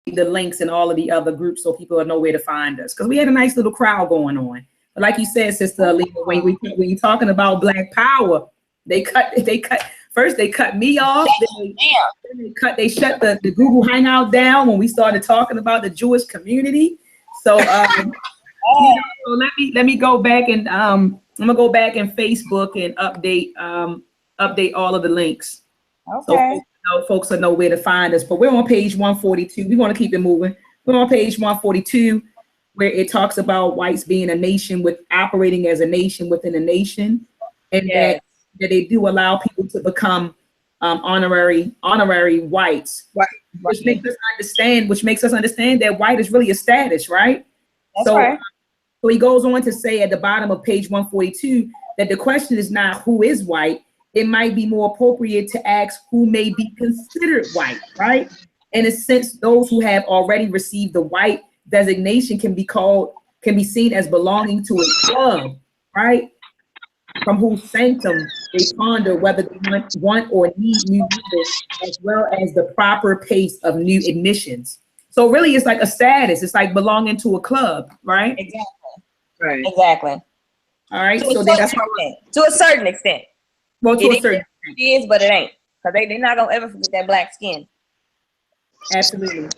the links in all of the other groups so people will know where to find us, because we had a nice little crowd going on. But like you said, Sister Alina, when you're talking about Black Power, they cut first they cut me off, they shut the Google Hangout down when we started talking about the Jewish community. So so let me go back and I'm gonna go back in Facebook and update all of the links. Okay. So folks will know where to find us. But we're on page 142. We want to keep it moving. We're on page 142, where it talks about whites being a nation with operating as a nation within a nation, and that they do allow people to become honorary whites, which makes us understand that white is really a status, right? That's right. So he goes on to say at the bottom of page 142 that the question is not who is white. It might be more appropriate to ask who may be considered white, right? In a sense, those who have already received the white designation can be seen as belonging to a club, right? From whose sanctum they ponder whether they want or need new leaders, as well as the proper pace of new admissions. So really, it's like a status. It's like belonging to a club, right? Exactly. Right. Exactly. All right. To a certain extent. Well, to a certain extent. It is, but it ain't. Because they're not going to ever forget that black skin. Absolutely.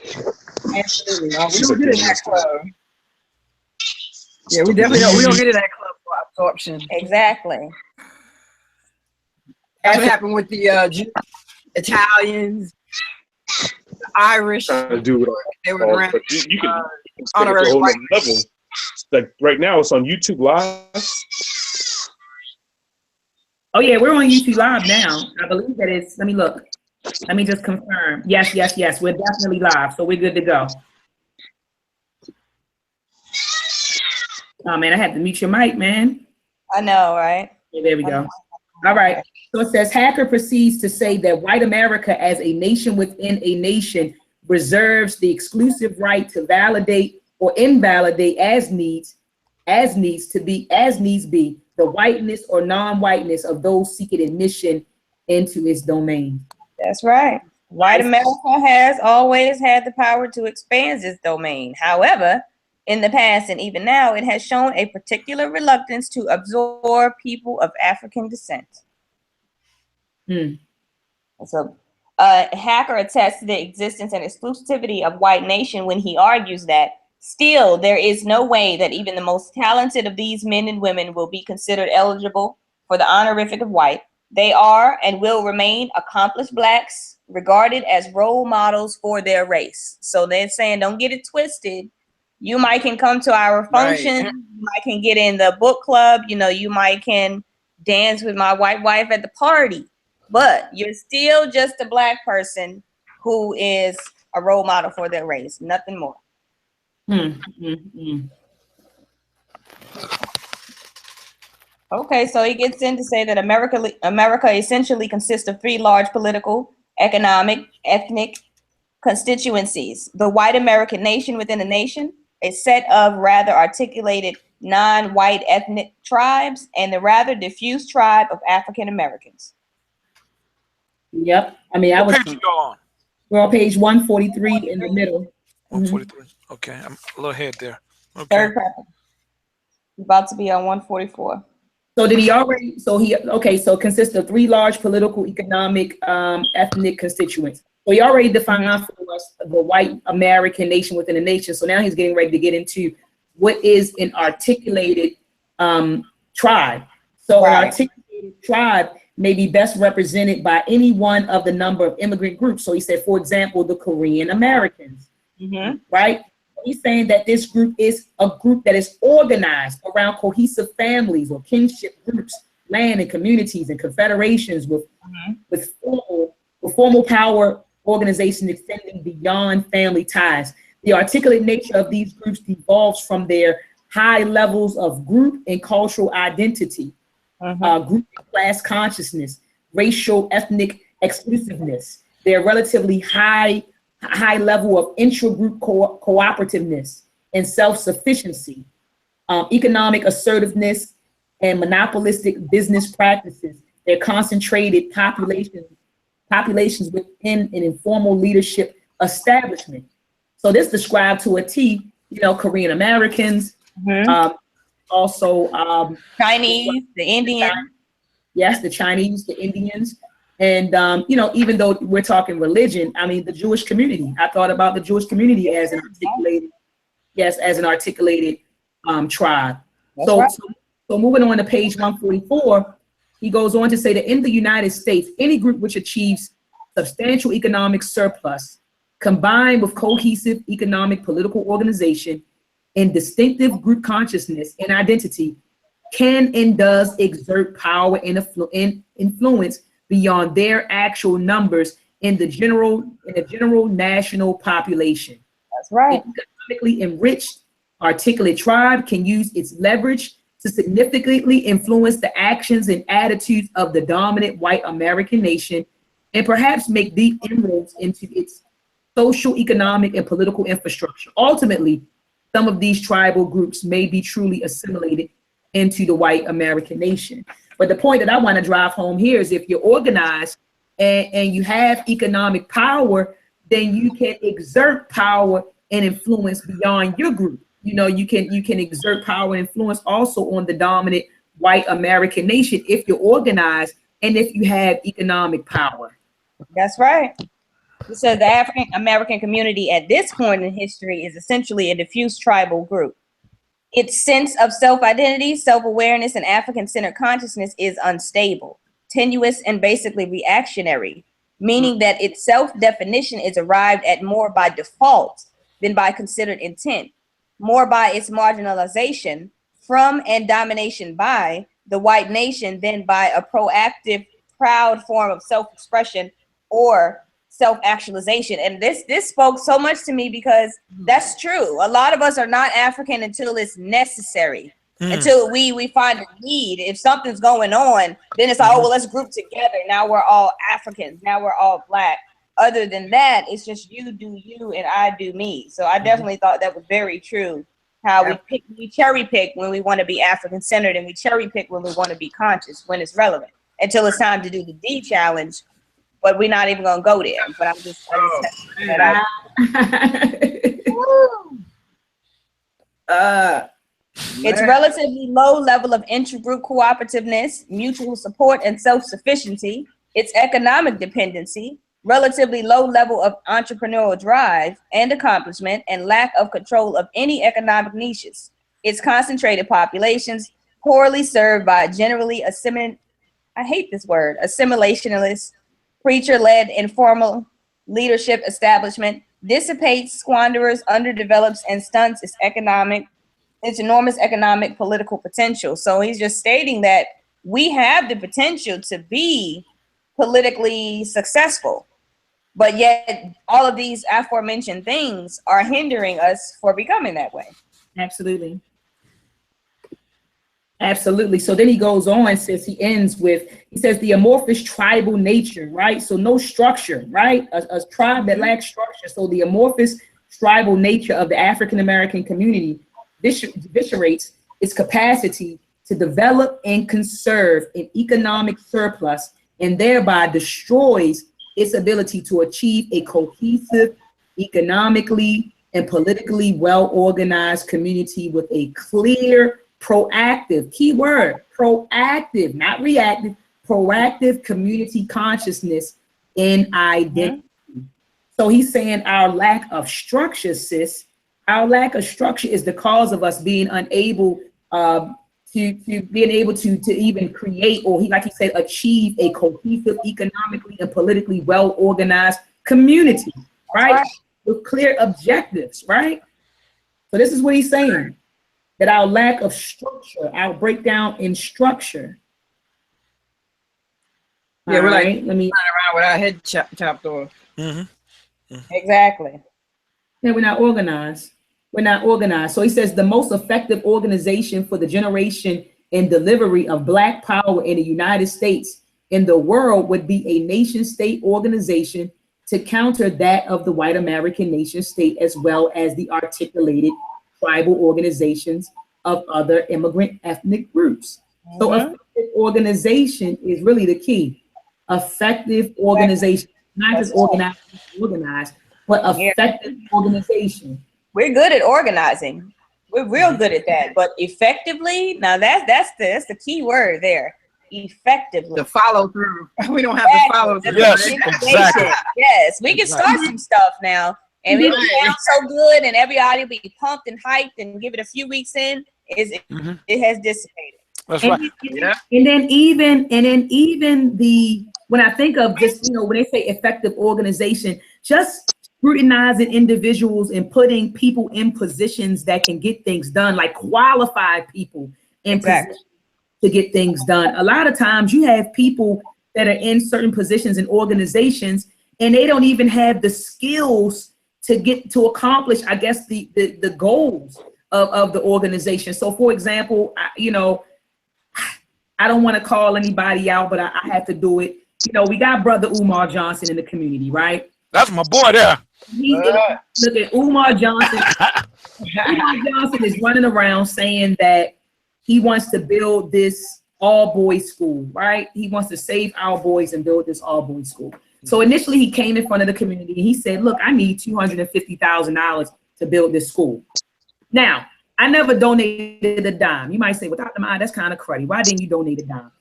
Absolutely. We don't get in that club. Yeah, we definitely don't. We don't get in that club for absorption. Exactly. That's what happened with the Italians, the Irish. Do it. They were around. But you can honorary a whole level. Like right now, it's on YouTube Live. Oh yeah, we're on YouTube Live now. I believe that it's. Let me look. Let me just confirm. Yes. We're definitely live, so we're good to go. Oh man, I had to mute your mic, man. I know, right? Okay, there we go. All right. So it says, Hacker proceeds to say that white America as a nation within a nation reserves the exclusive right to validate or invalidate as needs be the whiteness or non-whiteness of those seeking admission into its domain. That's right. White America has always had the power to expand its domain. However, in the past and even now, it has shown a particular reluctance to absorb people of African descent. So Hacker attests to the existence and exclusivity of white nation when he argues that still there is no way that even the most talented of these men and women will be considered eligible for the honorific of white. They are and will remain accomplished blacks regarded as role models for their race. So they're saying, don't get it twisted. You might can come to our function. Right. You might can get in the book club. You know, you might can dance with my white wife at the party, but you're still just a black person who is a role model for their race. Nothing more. Okay, so he gets in to say that America essentially consists of three large political, economic, ethnic constituencies: the white American nation within a nation, a set of rather articulated non-white ethnic tribes, and the rather diffuse tribe of African Americans. Yep. I mean, we're on page 143 in the middle. 143. Okay, I'm a little ahead there. Okay. Third paragraph. About to be on 144. So did he already? So consists of three large political, economic, ethnic constituents. So he already defined for us the white American nation within a nation. So now he's getting ready to get into what is an articulated tribe. So an articulated tribe may be best represented by any one of the number of immigrant groups. So he said, for example, the Korean Americans, right? He's saying that this group is a group that is organized around cohesive families or kinship groups, land and communities and confederations with formal power organization extending beyond family ties. The articulate nature of these groups devolves from their high levels of group and cultural identity, group and class consciousness, racial ethnic exclusiveness, their relatively high level of intra-group cooperativeness and self-sufficiency, economic assertiveness and monopolistic business practices, their concentrated populations within an informal leadership establishment. So this described to a T, Korean Americans, also Chinese, the Indians. Yes, the Chinese, the Indians. And, even though we're talking religion, I mean, the Jewish community. I thought about the Jewish community as an articulated tribe. So moving on to page 144, he goes on to say that in the United States, any group which achieves substantial economic surplus, combined with cohesive economic political organization and distinctive group consciousness and identity, can and does exert power and influence beyond their actual numbers in the general national population. That's right. An economically enriched, articulate tribe can use its leverage to significantly influence the actions and attitudes of the dominant white American nation, and perhaps make deep inroads into its social, economic, and political infrastructure. Ultimately, some of these tribal groups may be truly assimilated into the white American nation. But the point that I want to drive home here is if you're organized and you have economic power, then you can exert power and influence beyond your group. You can exert power and influence also on the dominant white American nation if you're organized and if you have economic power. That's right. So the African American community at this point in history is essentially a diffuse tribal group. Its sense of self-identity, self-awareness, and African-centered consciousness is unstable, tenuous, and basically reactionary, meaning that its self-definition is arrived at more by default than by considered intent, more by its marginalization from and domination by the white nation than by a proactive, proud form of self-expression or self-actualization. And this spoke so much to me because that's true. A lot of us are not African until it's necessary, until we find a need. If something's going on, then it's like, oh, well, let's group together. Now we're all Africans. Now we're all Black. Other than that, it's just you do you and I do me. So I definitely thought that was very true. How we cherry pick when we want to be African centered, and we cherry pick when we want to be conscious when it's relevant, until it's time to do the D challenge. But we're not even gonna go there. But I'm just it's relatively low level of intergroup cooperativeness, mutual support, and self-sufficiency. Its economic dependency, relatively low level of entrepreneurial drive and accomplishment, and lack of control of any economic niches. Its concentrated populations, poorly served by generally assimilationist, preacher-led informal leadership establishment, dissipates, squanders, underdevelops, and stunts its enormous economic political potential. So he's just stating that we have the potential to be politically successful, but yet all of these aforementioned things are hindering us for becoming that way. Absolutely. Absolutely. So then he goes on, says he says the amorphous tribal nature, right? So no structure, right? A tribe that lacks structure. So the amorphous tribal nature of the African-American community eviscerates its capacity to develop and conserve an economic surplus, and thereby destroys its ability to achieve a cohesive, economically and politically well-organized community with a clear, proactive, key word, proactive, not reactive, proactive community consciousness and identity. So he's saying our lack of structure, sis, our lack of structure is the cause of us being unable to even create, or like he said, achieve a cohesive, economically and politically well-organized community, right? With clear objectives, right? So this is what he's saying, that our lack of structure, our breakdown in structure. Yeah, we're right, like, let me run around with our head chopped off. Exactly. Yeah, we're not organized. We're not organized. So he says the most effective organization for the generation and delivery of Black power in the United States in the world would be a nation state organization to counter that of the white American nation state, as well as the articulated tribal organizations of other immigrant ethnic groups. So effective organization is really the key. Effective organization, not just organized, But effective organization. We're good at organizing. We're real good at that. But effectively, now that's the key word there. Effectively. The follow through. We don't have to follow through. Yes, exactly. Yes, we can start some stuff now, and it sounds so good, and everybody will be pumped and hyped, and give it a few weeks in, it has dissipated. That's right. And then even the, when I think of just, when they say effective organization, just scrutinizing individuals and putting people in positions that can get things done, like qualified people in positions to get things done. A lot of times you have people that are in certain positions in organizations and they don't even have the skills to accomplish, I guess, the goals of the organization. So for example, I don't want to call anybody out, but I have to do it. We got Brother Umar Johnson in the community, right? That's my boy there. Look at Umar Johnson. Umar Johnson is running around saying that he wants to build this all-boys school, right? He wants to save our boys and build this all-boys school. So initially he came in front of the community and he said, look, I need $250,000 to build this school. Now, I never donated a dime. You might say, well, Dr. Maat, that's kind of cruddy. Why didn't you donate a dime?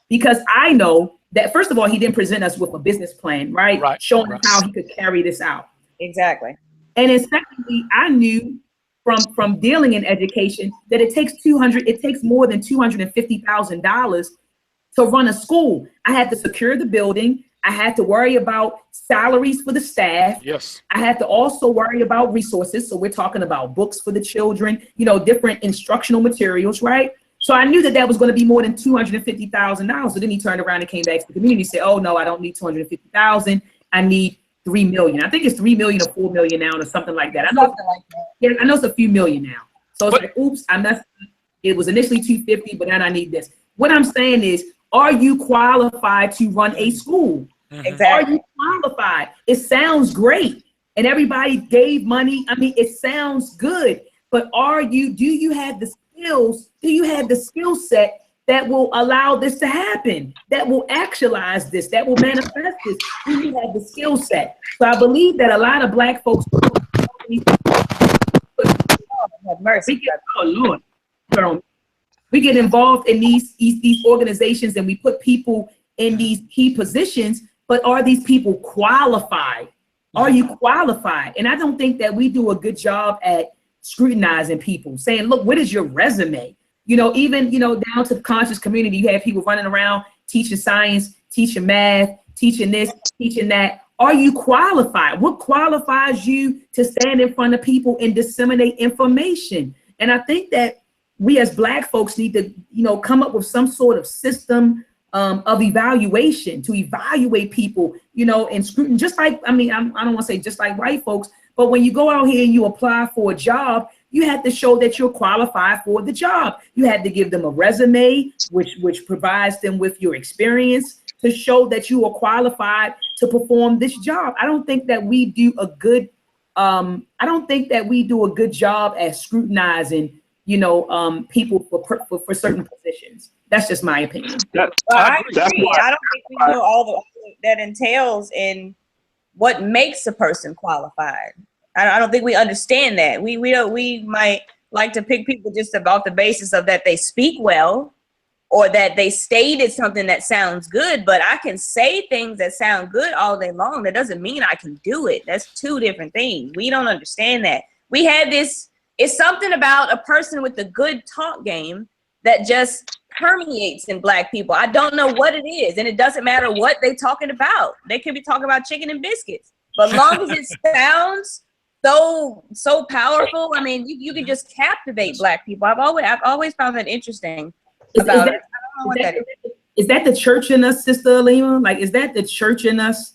Because I know that, first of all, he didn't present us with a business plan, right? Showing us how he could carry this out. Exactly. And then secondly, I knew from dealing in education that it takes more than $250,000 to run a school. I had to secure the building. I had to worry about salaries for the staff. Yes. I had to also worry about resources. So we're talking about books for the children, different instructional materials, right? So I knew that was going to be more than $250,000. So then he turned around and came back to the community and said, oh no, I don't need $250,000. I need $3 million. I think it's $3 million or $4 million now or something like that. I know it's a few million now. So it's like, oops, I messed up. It was initially $250, but then I need this. What I'm saying is, are you qualified to run a school? Exactly. Are you qualified? It sounds great. And everybody gave money. I mean, it sounds good, but do you have the skills? Do you have the skill set that will allow this to happen, that will actualize this, that will manifest this? Do you have the skill set? So I believe that a lot of Black folks, we get involved in these organizations and we put people in these key positions, but are these people qualified? Are you qualified? And I don't think that we do a good job at scrutinizing people, saying, look, what is your resume? Even, down to the conscious community, you have people running around teaching science, teaching math, teaching this, teaching that. Are you qualified? What qualifies you to stand in front of people and disseminate information? And I think that we as Black folks need to, come up with some sort of system of evaluation to evaluate people, and scrutiny. Just like, I don't want to say just like white folks, but when you go out here and you apply for a job, you have to show that you're qualified for the job. You have to give them a resume, which provides them with your experience to show that you are qualified to perform this job. I don't think that we do a good job at scrutinizing, people for certain positions. That's just my opinion. I agree. I don't think we know all that entails in what makes a person qualified. I don't think we understand that. We might like to pick people just about the basis of that they speak well or that they stated something that sounds good, but I can say things that sound good all day long. That doesn't mean I can do it. That's two different things. We don't understand that. We had this, it's something about a person with a good talk game that just permeates in Black people. I don't know what it is, and it doesn't matter what they're talking about. They could be talking about chicken and biscuits, but as long as it sounds so powerful, I mean, you can just captivate Black people. I've always found that interesting about it. I don't know what that is. Is that the church in us, Sister Alima? Like, is that the church in us?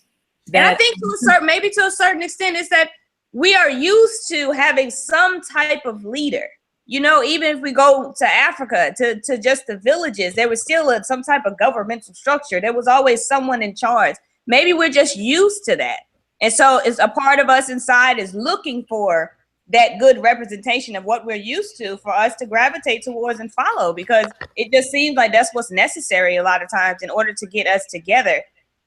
And I think maybe to a certain extent, is that we are used to having some type of leader. Even if we go to Africa, to just the villages, there was still some type of governmental structure. There was always someone in charge. Maybe we're just used to that. And so it's a part of us inside is looking for that good representation of what we're used to for us to gravitate towards and follow, because it just seems like that's what's necessary a lot of times in order to get us together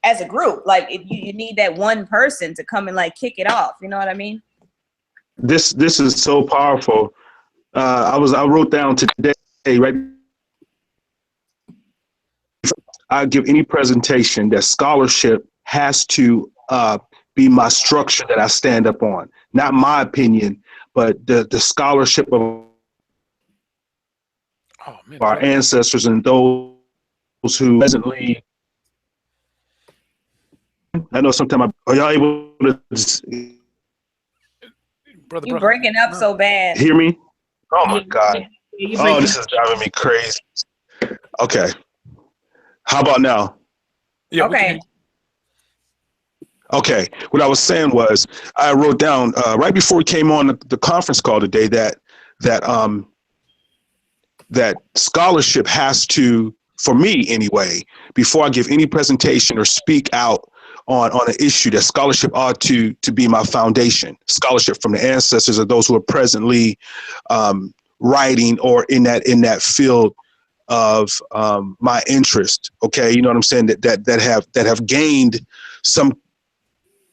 as a group. Like you need that one person to come and like kick it off. You know what I mean? This is so powerful. I wrote down today, right? I give any presentation that scholarship has to be my structure that I stand up on. Not my opinion, but the scholarship of our ancestors and those who presently. I know sometimes are y'all able to you breaking up so bad. hear me? Oh my God. Oh, this is driving me crazy. Okay. How about now? Yeah, okay. Okay. What I was saying was I wrote down right before we came on the conference call today that scholarship has to, for me anyway, before I give any presentation or speak out on an issue, that scholarship ought to be my foundation. Scholarship from the ancestors of those who are presently writing or in that field of my interest. Okay, you know what I'm saying? That have gained some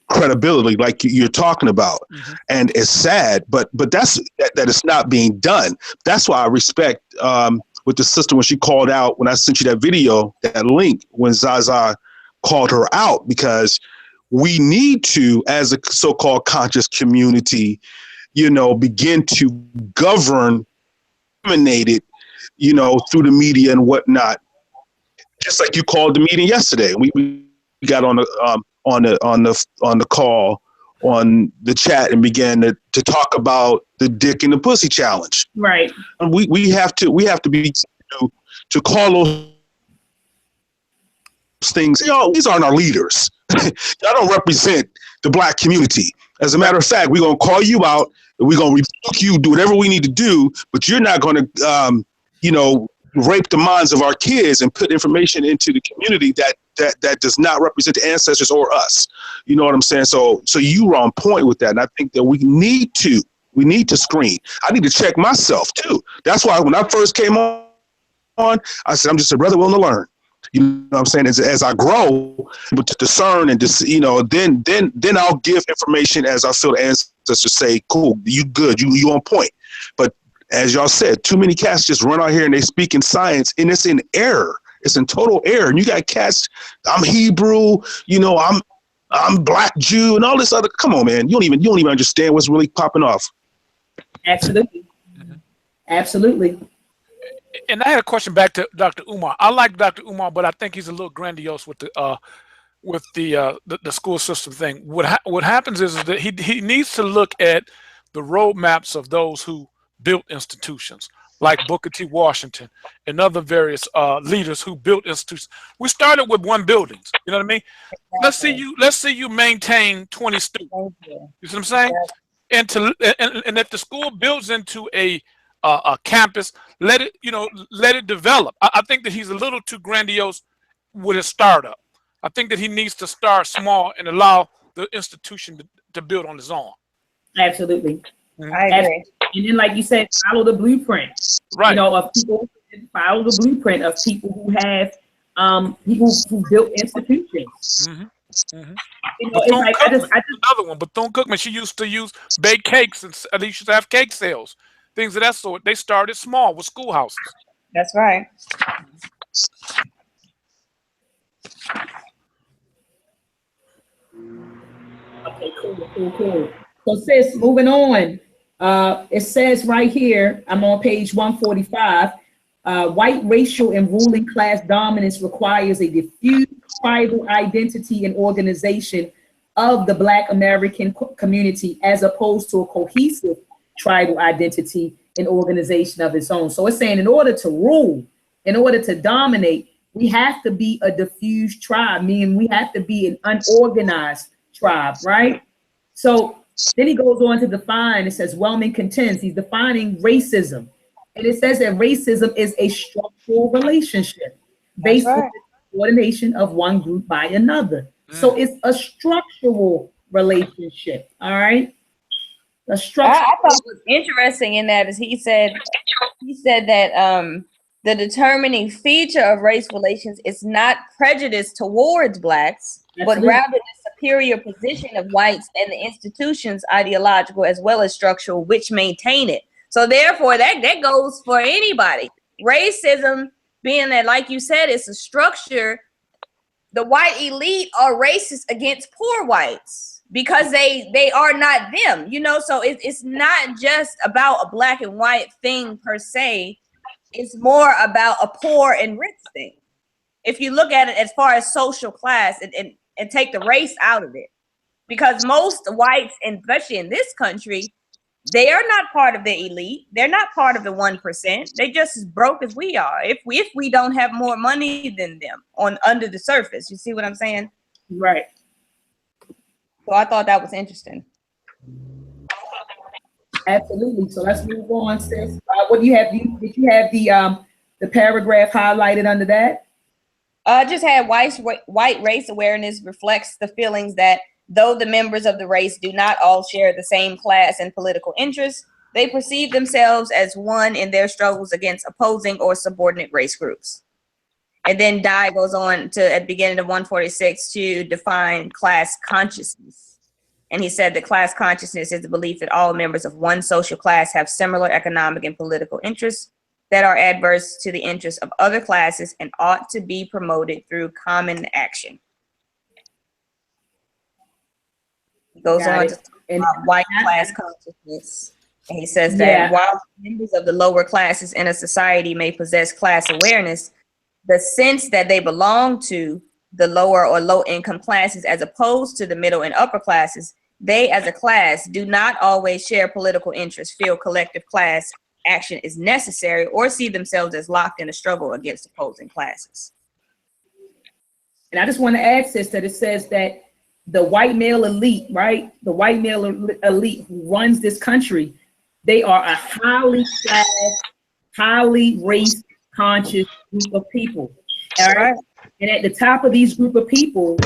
credibility, like you're talking about. Mm-hmm. And it's sad, but that it's not being done. That's why I respect with the sister when she called out, when I sent you that video, that link, when Zaza called her out, because we need to, as a so-called conscious community, begin to govern, dominate it, through the media and whatnot. Just like you called the meeting yesterday, we got on the call on the chat and began to talk about the dick and the pussy challenge. Right. And we have to be to call those things. These aren't our leaders. Y'all don't represent the Black community. As a matter of fact, we're gonna call you out and we're gonna rebuke you, do whatever we need to do, but you're not gonna rape the minds of our kids and put information into the community that does not represent the ancestors or us. You know what I'm saying? So you were on point with that. And I think that we need to screen. I need to check myself too. That's why when I first came on, I said, I'm just a brother willing to learn. You know what I'm saying? As I grow, but to discern and just, then I'll give information as I feel the ancestors say, cool, you good, you on point. But as y'all said, too many cats just run out here and they speak in science, and it's in error. It's in total error. And you got cats, I'm Hebrew, I'm Black Jew and all this other. Come on, man. You don't even understand what's really popping off. Absolutely. Mm-hmm. Absolutely. And I had a question back to Dr. Umar. I like Dr. Umar, but I think he's a little grandiose with the school system thing. What happens is that he needs to look at the roadmaps of those who built institutions, like Booker T. Washington and other various leaders who built institutions. We started with one building. You know what I mean? Exactly. Let's see you maintain 20 students. You see what I'm saying? Yeah. And if the school builds into a campus, let it develop. I think that he's a little too grandiose with his startup. I think that he needs to start small and allow the institution to build on its own. Absolutely. Mm-hmm. I agree. And then, like you said, follow the blueprint. Right. Of people, follow the blueprint of people who have people who built institutions. Mm-hmm. Mm-hmm. Another one, Bethune-Cookman, she used to use baked cakes, and they used to have cake sales, things of that sort. They started small with schoolhouses. That's right. Okay, cool. So, sis, moving on. It says right here, I'm on page 145. White racial and ruling class dominance requires a diffused tribal identity and organization of the Black American community, as opposed to a cohesive tribal identity and organization of its own. So it's saying in order to rule, in order to dominate, we have to be a diffused tribe, meaning we have to be an unorganized tribe, right? So then he goes on to define, it says, Wellman contends, he's defining racism. And it says that racism is a structural relationship based on the coordination of one group by another. So it's a structural relationship, all right? A structural. I thought was interesting in that is he said that the determining feature of race relations is not prejudice towards blacks, but rather the superior position of whites and the institutions, ideological as well as structural, which maintain it. So therefore, that goes for anybody. Racism, being that, like you said, it's a structure, the white elite are racist against poor whites because they are not them, you know? So it's not just about a black and white thing per se. It's more about a poor and rich thing. If you look at it as far as social class and take the race out of it, because most whites, especially in this country, they are not part of the elite. They're not part of the 1%. They just as broke as we are. If we don't have more money than them under the surface, you see what I'm saying? Right. So I thought that was interesting. Absolutely. So let's move on, sis. What do you have? Did you have the paragraph highlighted under that? Just had white race awareness reflects the feelings that though the members of the race do not all share the same class and political interests, they perceive themselves as one in their struggles against opposing or subordinate race groups. And then Dye goes on to, at the beginning of 146, to define class consciousness. And he said that class consciousness is the belief that all members of one social class have similar economic and political interests that are adverse to the interests of other classes and ought to be promoted through common action. He goes on to talk about white class consciousness. And he says that while members of the lower classes in a society may possess class awareness, the sense that they belong to the lower or low income classes as opposed to the middle and upper classes, they as a class do not always share political interests, feel collective class action is necessary, or see themselves as locked in a struggle against opposing classes. And I just want to add, sis, that it says that the white male elite, right? The white male elite who runs this country, they are a highly class, highly race conscious group of people. All right. And at the top of these group of people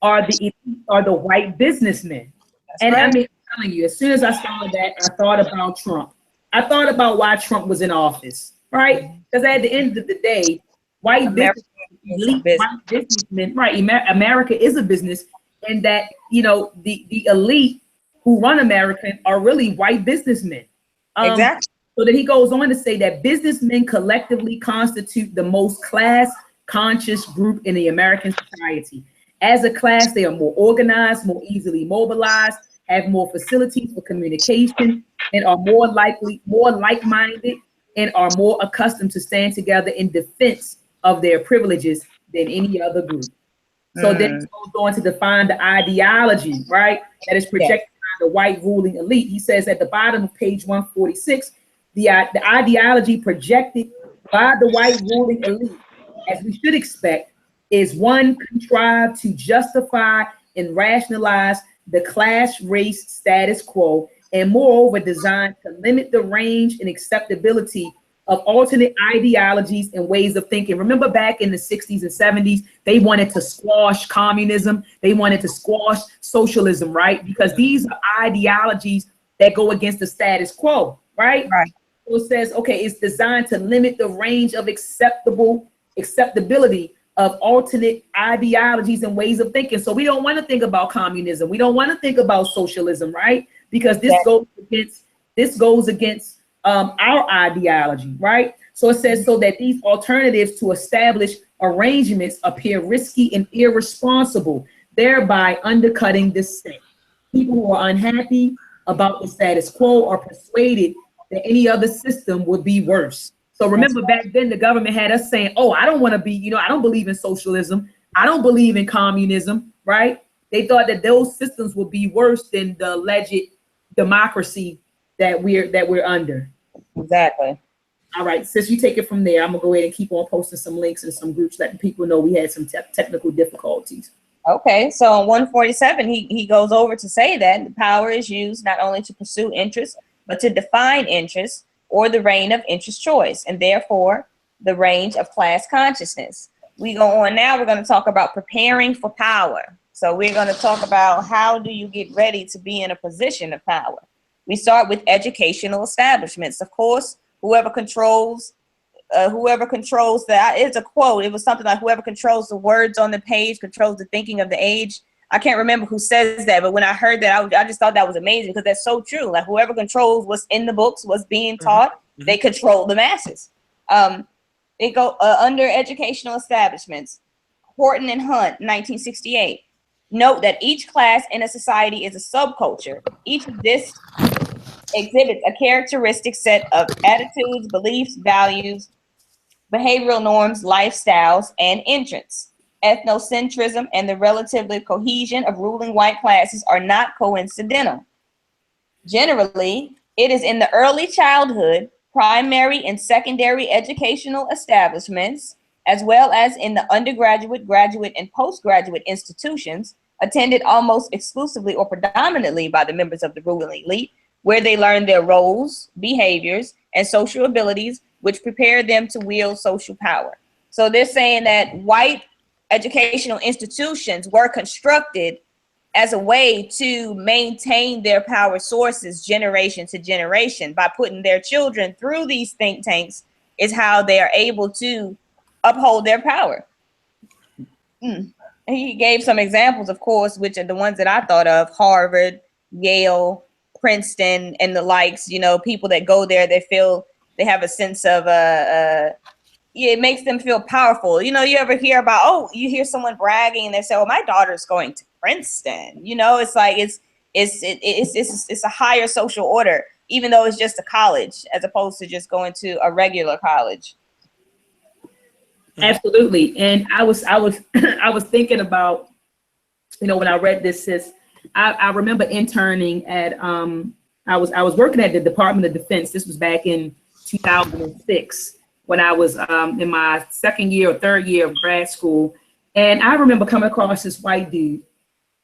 are the white businessmen. That's and right. I mean, I'm telling you, as soon as I saw that, I thought about Trump. I thought about why Trump was in office, right? Because at the end of the day, white businessmen, right? America is a business, and that, you know, the elite who run America are really white businessmen. Exactly. So that he goes on to say that businessmen collectively constitute the most class conscious group in the American society. As a class, they are more organized, more easily mobilized, have more facilities for communication, and are more like-minded, and are more accustomed to stand together in defense of their privileges than any other group. So then he goes on to define the ideology, right, that is projected by the white ruling elite. He says at the bottom of page 146, the ideology projected by the white ruling elite, as we should expect, is one contrived to justify and rationalize the class race status quo, and moreover designed to limit the range and acceptability of alternate ideologies and ways of thinking. Remember back in the 60s and 70s, they wanted to squash communism. They wanted to squash socialism, right? Because these are ideologies that go against the status quo, right? Right. So it says, okay, it's designed to limit the range of acceptability of alternate ideologies and ways of thinking. So we don't want to think about communism. We don't want to think about socialism, right? Because this goes against our ideology, right? So it says so that these alternatives to established arrangements appear risky and irresponsible, thereby undercutting dissent. People who are unhappy about the status quo are persuaded that any other system would be worse. So remember back then the government had us saying, oh, I don't want to be, you know, I don't believe in socialism. I don't believe in communism, right? They thought that those systems would be worse than the alleged democracy that we're under. Exactly. All right, sis, you take it from there. I'm gonna go ahead and keep on posting some links in some groups, letting people know we had some technical difficulties. Okay, so on 147, he goes over to say that the power is used not only to pursue interests, but to define interests, or the reign of interest choice, and therefore the range of class consciousness. We go on now, we're going to talk about preparing for power. So we're going to talk about how do you get ready to be in a position of power. We start with educational establishments. Of course, whoever controls whoever controls it's a quote. It was something like whoever controls the words on the page controls the thinking of the age. I can't remember who says that, but when I heard that, I just thought that was amazing because that's so true. Like whoever controls what's in the books, what's being taught, they control the masses. They go under educational establishments. Horton and Hunt, 1968. Note that each class in a society is a subculture. Each of this exhibits a characteristic set of attitudes, beliefs, values, behavioral norms, lifestyles, and interests. Ethnocentrism and the relative cohesion of ruling white classes are not coincidental. Generally, it is in the early childhood, primary and secondary educational establishments, as well as in the undergraduate, graduate, and postgraduate institutions, attended almost exclusively or predominantly by the members of the ruling elite, where they learn their roles, behaviors, and social abilities, which prepare them to wield social power. So they're saying that white educational institutions were constructed as a way to maintain their power sources generation to generation. By putting their children through these think tanks is how they are able to uphold their power. He gave some examples, of course, which are the ones that I thought of: Harvard, Yale, Princeton, and the likes. You know, people that go there, they feel they have a sense of it makes them feel powerful. You know, you ever hear about, oh, you hear someone bragging and they say, oh, my daughter's going to Princeton. You know, it's like it's a higher social order, even though it's just a college as opposed to just going to a regular college. Absolutely. And I was I was thinking about, you know, when I read this, sis, I remember interning at I was working at the Department of Defense. This was back in 2006 when I was in my second year or third year of grad school. And I remember coming across this white dude,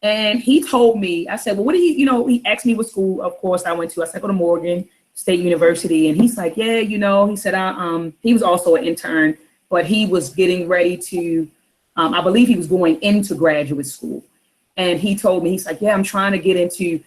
and he told me, I said, well, what do you know, he asked me what school, of course, I went to. I said, I go to Morgan State University. And he's like, yeah, you know, he said, he was also an intern, but he was getting ready to, I believe he was going into graduate school. And he told me, he's like, yeah, I'm trying to get into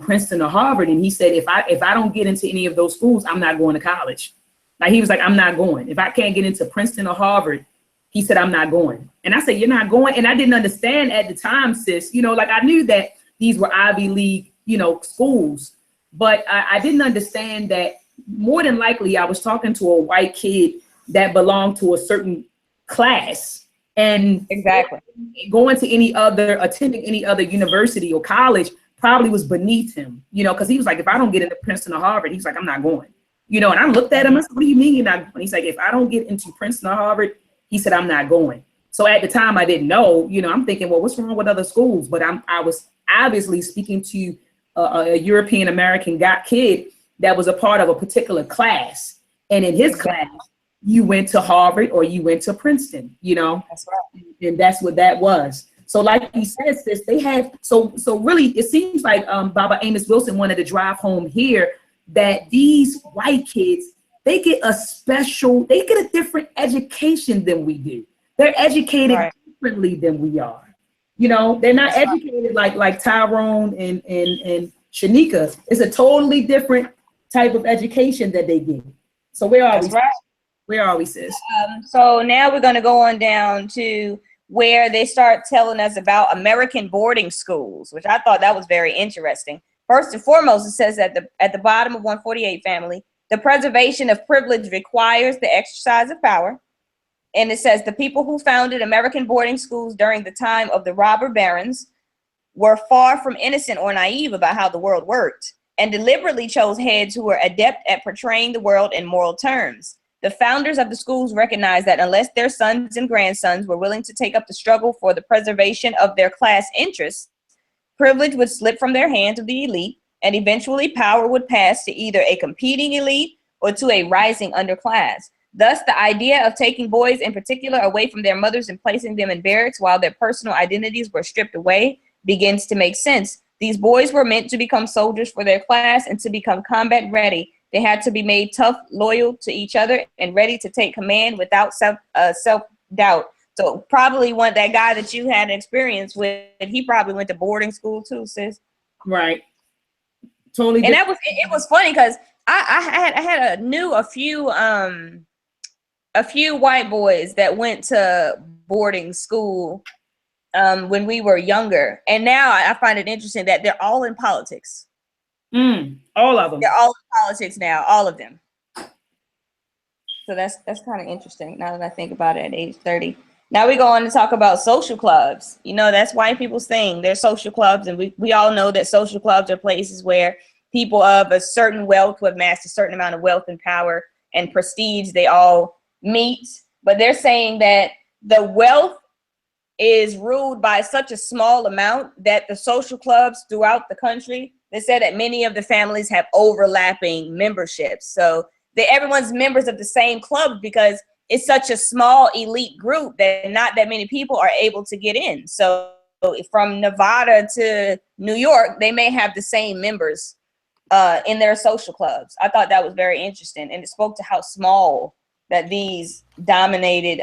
Princeton or Harvard. And he said, if I don't get into any of those schools, I'm not going to college. Like, he was like, I'm not going. If I can't get into Princeton or Harvard, he said, I'm not going. And I said, you're not going? And I didn't understand at the time, sis, you know, like I knew that these were Ivy League, you know, schools, but I didn't understand that more than likely I was talking to a white kid that belonged to a certain class, and exactly going to attending any other university or college probably was beneath him, you know, because he was like, if I don't get into Princeton or Harvard, he's like, I'm not going, you know. And I looked at him, I said, what do you mean you're not going? He's like, if I don't get into Princeton or Harvard, he said, I'm not going. So at the time I didn't know, you know, I'm thinking, well, what's wrong with other schools? But I was obviously speaking to a European American kid that was a part of a particular class. And in his class, you went to Harvard or you went to Princeton, you know. That's right. And that's what that was. So like you said, sis, they have, so really it seems like Baba Amos Wilson wanted to drive home here that these white kids, they get a different education than we do. They're educated differently than we are. You know, they're not educated like Tyrone and Shanika. It's a totally different type of education that they get. So where are we? Right. Where are we, sis? So now we're going to go on down to where they start telling us about American boarding schools, which I thought that was very interesting. First and foremost, it says that at the bottom of 148 family, the preservation of privilege requires the exercise of power. And it says the people who founded American boarding schools during the time of the robber barons were far from innocent or naive about how the world worked, and deliberately chose heads who were adept at portraying the world in moral terms. The founders of the schools recognized that unless their sons and grandsons were willing to take up the struggle for the preservation of their class interests, privilege would slip from their hands of the elite, and eventually power would pass to either a competing elite or to a rising underclass. Thus, the idea of taking boys in particular away from their mothers and placing them in barracks while their personal identities were stripped away begins to make sense. These boys were meant to become soldiers for their class, and to become combat ready, they had to be made tough, loyal to each other, and ready to take command without self-doubt. So probably that guy that you had experience with, he probably went to boarding school too, sis. Right. Totally. And it was funny because I knew a few a few white boys that went to boarding school when we were younger, and now I find it interesting that they're all in politics. All of them. They're all in politics now, all of them. So that's kind of interesting now that I think about it at age 30. Now we go on to talk about social clubs. You know, that's white people's thing. They're social clubs, and we all know that social clubs are places where people of a certain wealth who have amassed a certain amount of wealth and power and prestige, they all meet. But they're saying that the wealth is ruled by such a small amount that the social clubs throughout the country, they said that many of the families have overlapping memberships. So everyone's members of the same club because it's such a small elite group that not that many people are able to get in. So from Nevada to New York, they may have the same members in their social clubs. I thought that was very interesting, and it spoke to how small that these dominated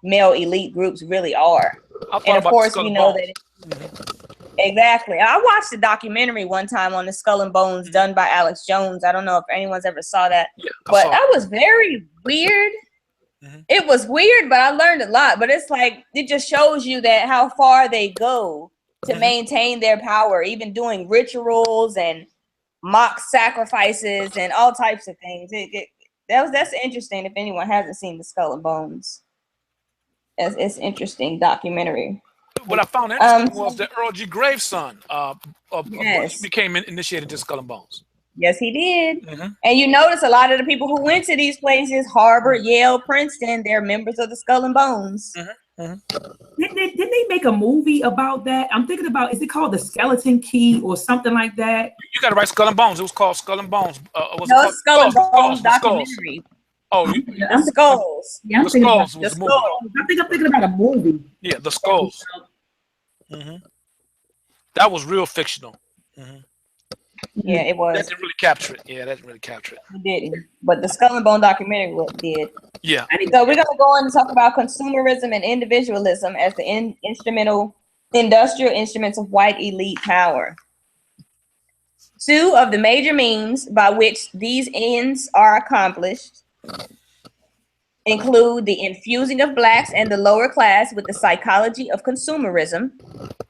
male elite groups really are. And of course, we know that exactly. I watched a documentary one time on the Skull and Bones done by Alex Jones. I don't know if anyone's ever saw that, but that was very weird. It was weird, but I learned a lot. But it's like, it just shows you that how far they go to maintain their power, even doing rituals and mock sacrifices and all types of things. That's interesting. If anyone hasn't seen the Skull and Bones, it's interesting documentary. What I found interesting was that Earl G. Graves' son yes. became initiated to Skull and Bones. Yes, he did. And you notice a lot of the people who went to these places, Harvard, Yale, Princeton, they're members of the Skull and Bones. Didn't they make a movie about that? I'm thinking about, is it called The Skeleton Key or something like that? You got to write Skull and Bones. It was called Skull and Bones. No, Skull and Bones documentary. Oh, the Skulls. Yeah, the Skulls was the the movie. I think I'm thinking about a movie. Yeah, The Skulls. That was real fictional. Yeah, it was. That didn't really capture it. Yeah, that didn't really capture it. It didn't. But the Skull and Bone documentary did. Yeah. So we're going to go on and talk about consumerism and individualism as the industrial instruments of white elite power. Two of the major means by which these ends are accomplished include the infusing of blacks and the lower class with the psychology of consumerism,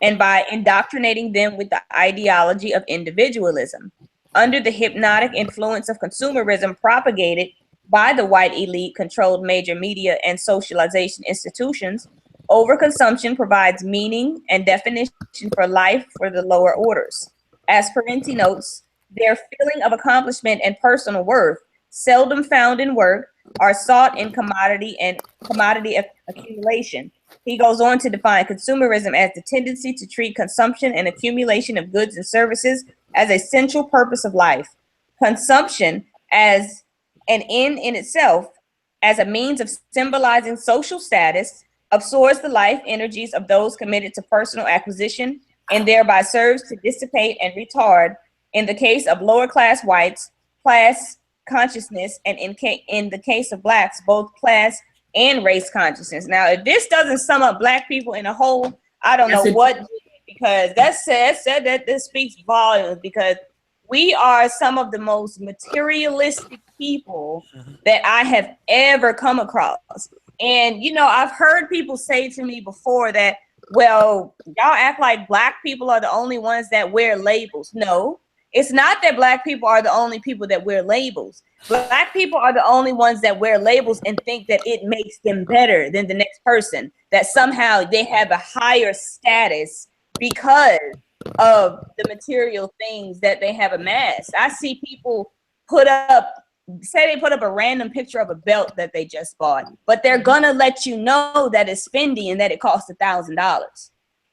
and by indoctrinating them with the ideology of individualism. Under the hypnotic influence of consumerism propagated by the white elite controlled major media and socialization institutions, overconsumption provides meaning and definition for life for the lower orders. As Parenti notes, their feeling of accomplishment and personal worth, seldom found in work, are sought in commodity accumulation. He goes on to define consumerism as the tendency to treat consumption and accumulation of goods and services as a central purpose of life. Consumption as an end in itself, as a means of symbolizing social status, absorbs the life energies of those committed to personal acquisition and thereby serves to dissipate and retard, in the case of lower class whites, class consciousness, and in the case of blacks, both class and race consciousness. Now, if this doesn't sum up black people in a whole, I don't know what, because that said that this speaks volumes, because we are some of the most materialistic people that I have ever come across. And, you know, I've heard people say to me before that, well, y'all act like black people are the only ones that wear labels. No, it's not that black people are the only people that wear labels. Black people are the only ones that wear labels and think that it makes them better than the next person, that somehow they have a higher status because of the material things that they have amassed. I see people say they put up a random picture of a belt that they just bought, but they're gonna let you know that it's Fendi and that it costs $1,000.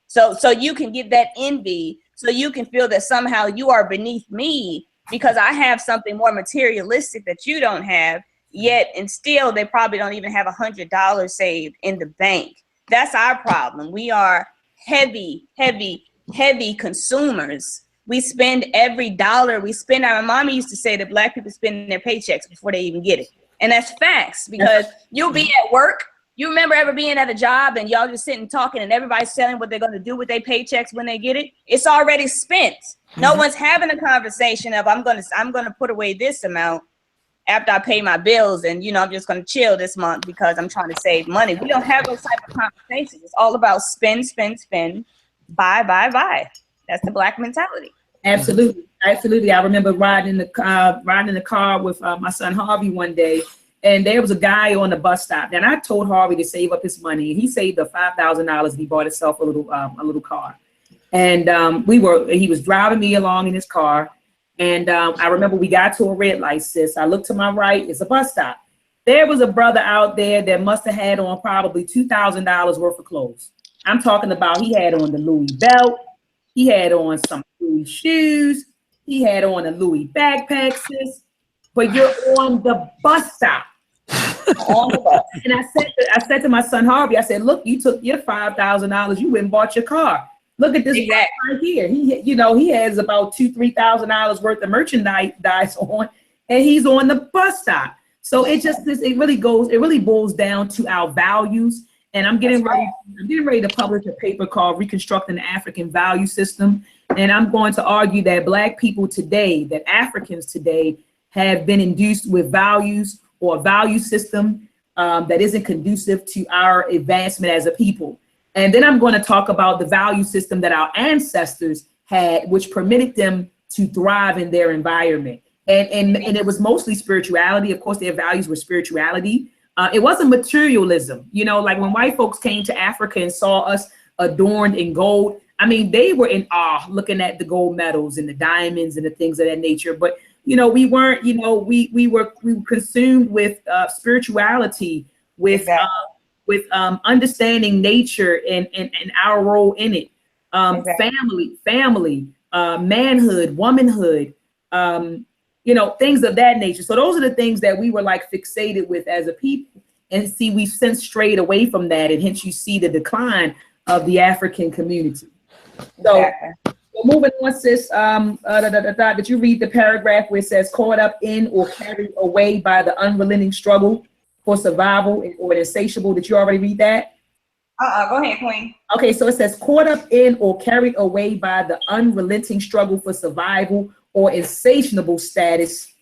So you can get that envy, so you can feel that somehow you are beneath me because I have something more materialistic that you don't have, yet and still they probably don't even have $100 saved in the bank. That's our problem. We are heavy consumers. We spend every dollar we spend. Our mommy used to say that black people spend their paychecks before they even get it. And that's facts, because you'll be at work. You remember ever being at a job and y'all just sitting talking and everybody's telling what they're going to do with their paychecks when they get it? It's already spent. No one's having a conversation of I'm going to put away this amount after I pay my bills and, you know, I'm just going to chill this month because I'm trying to save money. We don't have those type of conversations. It's all about spend, spend, spend, buy, buy, buy. That's the Black mentality. Absolutely. Absolutely. I remember riding in the car with my son Harvey one day, and there was a guy on the bus stop. And I told Harvey to save up his money. He saved up $5,000 and he bought himself a little car. And he was driving me along in his car. And I remember we got to a red light, sis. I looked to my right, it's a bus stop. There was a brother out there that must have had on probably $2,000 worth of clothes. I'm talking about he had on the Louis belt. He had on some Louis shoes. He had on a Louis backpack, sis. But you're on the bus stop. On the bus. And I said to my son Harvey, I said, look, you took your $5,000, you went and bought your car. Look at this right here. He has about $2,000-3,000 worth of merchandise on, and he's on the bus stop. So it really boils down to our values. And I'm getting ready to publish a paper called Reconstructing the African Value System. And I'm going to argue that Black people today, that Africans today, have been induced with values or a value system that isn't conducive to our advancement as a people. And then I'm going to talk about the value system that our ancestors had, which permitted them to thrive in their environment. And it was mostly spirituality. Of course, their values were spirituality. It wasn't materialism. You know, like when white folks came to Africa and saw us adorned in gold, I mean, they were in awe looking at the gold medals and the diamonds and the things of that nature. But, you know, we weren't, you know, we were consumed with spirituality, with understanding nature and our role in it. Family, manhood, womanhood, you know, things of that nature. So those are the things that we were like fixated with as a people. And see, we've since strayed away from that. And hence you see the decline of the African community. So moving on, sis, did you read the paragraph where it says caught up in or carried away by the unrelenting struggle for survival or insatiable? Did you already read that? Go ahead, Queen. Okay, so it says caught up in or carried away by the unrelenting struggle for survival or insatiable status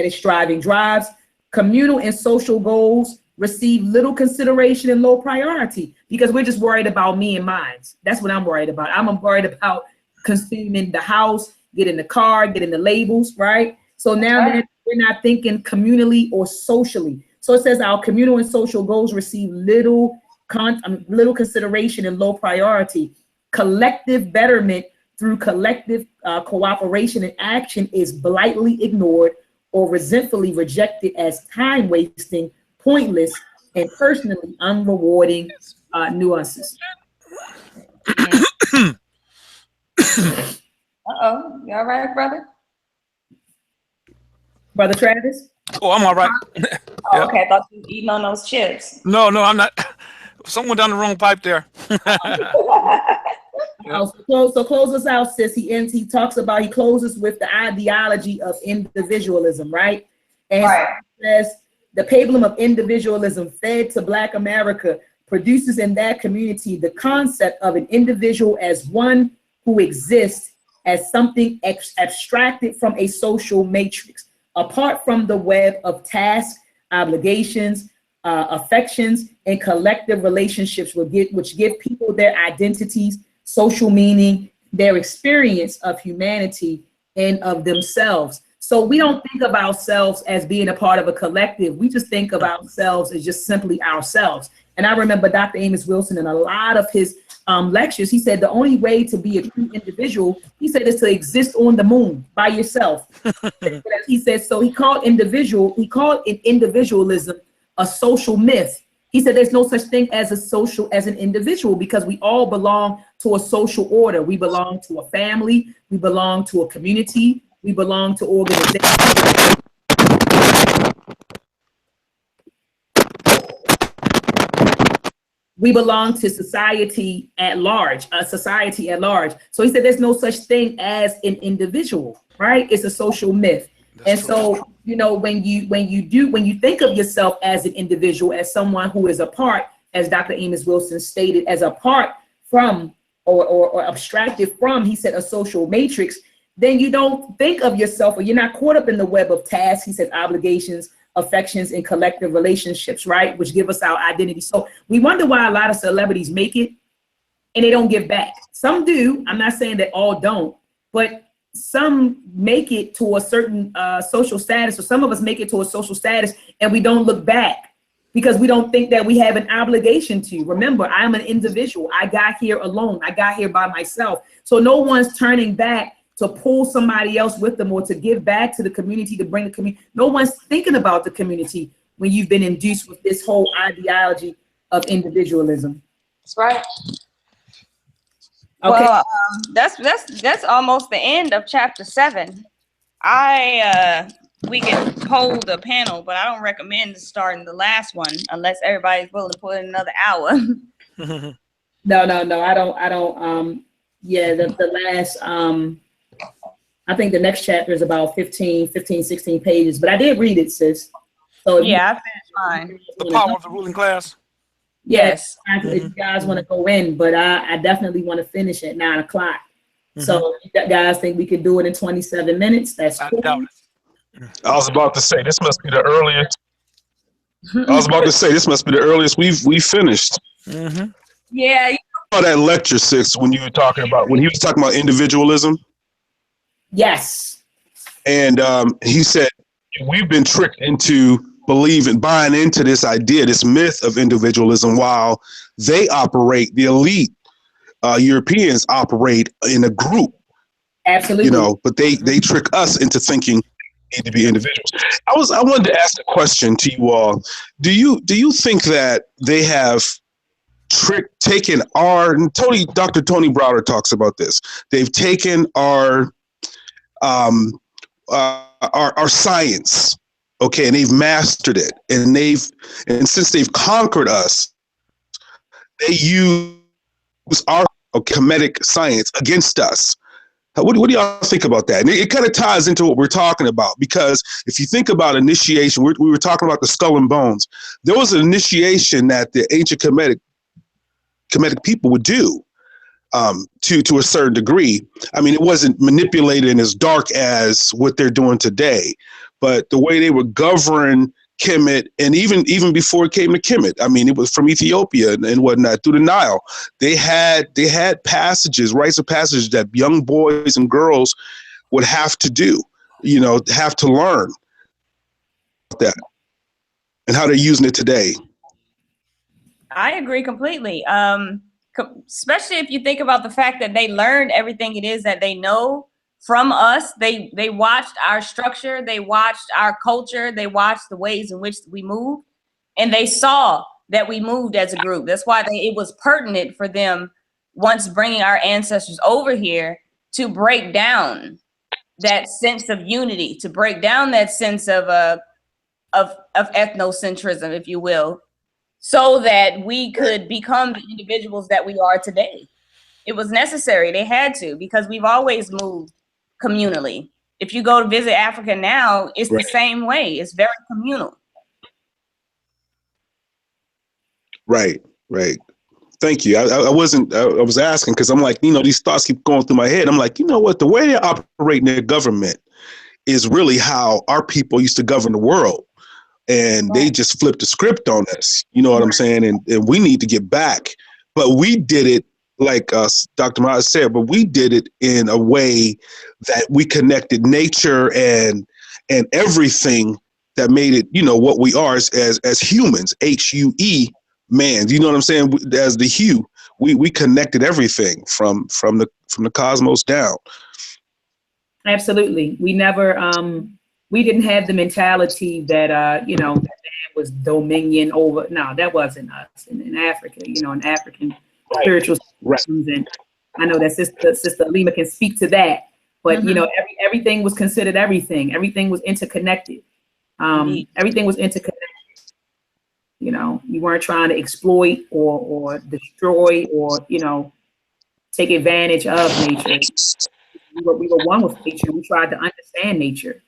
striving drives, communal and social goals receive little consideration and low priority because we're just worried about me and mine. That's what I'm worried about. I'm worried about consuming the house, getting the car, getting the labels, right? So now we're not thinking communally or socially. So it says our communal and social goals receive little consideration and low priority. Collective betterment through collective cooperation and action is blithely ignored or resentfully rejected as time wasting, pointless, and personally unrewarding nuances. Uh-oh, you all right, brother? Brother Travis? Oh, I'm all right. Oh, okay, I thought you were eating on those chips. No, I'm not. Someone down the wrong pipe there. So close us out, sis. He closes with the ideology of individualism, right? And he says the pabulum of individualism fed to Black America produces in that community the concept of an individual as one who exists as something abstracted from a social matrix, apart from the web of tasks, obligations, affections, and collective relationships which give people their identities, social meaning, their experience of humanity and of themselves. So we don't think of ourselves as being a part of a collective. We just think of ourselves as just simply ourselves. And I remember Dr. Amos Wilson in a lot of his lectures, he said the only way to be a true individual, he said, is to exist on the moon by yourself. He said, so he called individualism a social myth. He said there's no such thing as an individual because we all belong to a social order. We belong to a family, we belong to a community, we belong to organizations. We belong to society at large, So he said there's no such thing as an individual, right? It's a social myth. And so, you know, when you think of yourself as an individual, as someone who is apart, as Dr. Amos Wilson stated, as apart from or abstracted from, he said, a social matrix, then you don't think of yourself, or you're not caught up in the web of tasks, he says, obligations, affections, and collective relationships, right? Which give us our identity. So we wonder why a lot of celebrities make it and they don't give back. Some do. I'm not saying that all don't, but some make it to a certain social status, or some of us make it to a social status and we don't look back because we don't think that we have an obligation to. Remember, I'm an individual. I got here alone. I got here by myself. So no one's turning back to pull somebody else with them, or to give back to the community, to bring the community. No one's thinking about the community when you've been induced with this whole ideology of individualism. That's right. Okay. Well, that's almost the end of chapter 7. We can hold the panel, but I don't recommend starting the last one unless everybody's willing to put in another hour. No, I don't. Yeah, the last, I think the next chapter is about 15, 16 pages, but I did read it, sis. So yeah, I finished mine. The Power of the Ruling Class. Yes, if you guys want to go in, but I definitely want to finish at 9 o'clock. So if you guys think we could do it in 27 minutes, that's cool. I doubt it. I was about to say this must be the earliest. We've finished. Yeah. Oh, that lecture 6 when he was talking about individualism. Yes. And he said we've been tricked into buying into this idea, this myth of individualism, while they operate, the elite Europeans operate in a group. Absolutely. You know, but they trick us into thinking we need to be individuals. I wanted to ask a question to you all. Do you think that they have taken Dr. Tony Browder talks about this. They've taken our science, okay, and they've mastered it, and since they've conquered us, they use our Kemetic science against us. What do y'all think about that? And it kind of ties into what we're talking about, because if you think about initiation, we were talking about the skull and bones. There was an initiation that the ancient Kemetic people would do to a certain degree. I mean, it wasn't manipulated and as dark as what they're doing today, but the way they would govern Kemet, and even before it came to Kemet, I mean, it was from Ethiopia and whatnot through the Nile. They had passages, rites of passage that young boys and girls would have to do, have to learn that, and how they're using it today. I agree completely. Especially if you think about the fact that they learned everything it is that they know from us. They watched our structure, they watched our culture, they watched the ways in which we move, and they saw that we moved as a group. That's why it was pertinent for them, once bringing our ancestors over here, to break down that sense of unity, to break down that sense of ethnocentrism, if you will, so that we could become the individuals that we are today. It was necessary. They had to, because we've always moved communally. If you go to visit Africa now, it's the same way. It's very communal. Right. Thank you. I was asking because I'm like, these thoughts keep going through my head. I'm like, you know what? The way they operate in their government is really how our people used to govern the world. And they just flipped the script on us. You know what I'm saying? And we need to get back. But we did it, like Dr. Maat said, but we did it in a way that we connected nature and everything that made it, what we are as humans, HUE, man. You know what I'm saying? As the hue, we connected everything from the cosmos down. Absolutely. We never, we didn't have the mentality that, that man was dominion over. No, that wasn't us in Africa, in African spiritual systems. And I know that Sister Alima can speak to that, but everything was considered everything. Everything was interconnected. Everything was interconnected. You weren't trying to exploit or destroy or, take advantage of nature. We were one with nature. We tried to understand nature.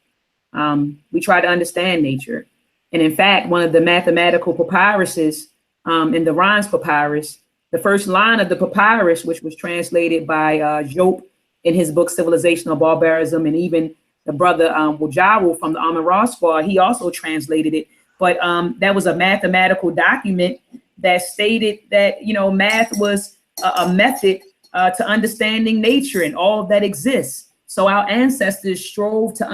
And in fact, one of the mathematical papyruses in the Rhine's papyrus, the first line of the papyrus, which was translated by Job in his book, Civilizational Barbarism, and even the brother Wujawu from the Amin Ra Squad, he also translated it. But that was a mathematical document that stated that, you know, math was a method to understanding nature and all that exists. So our ancestors strived to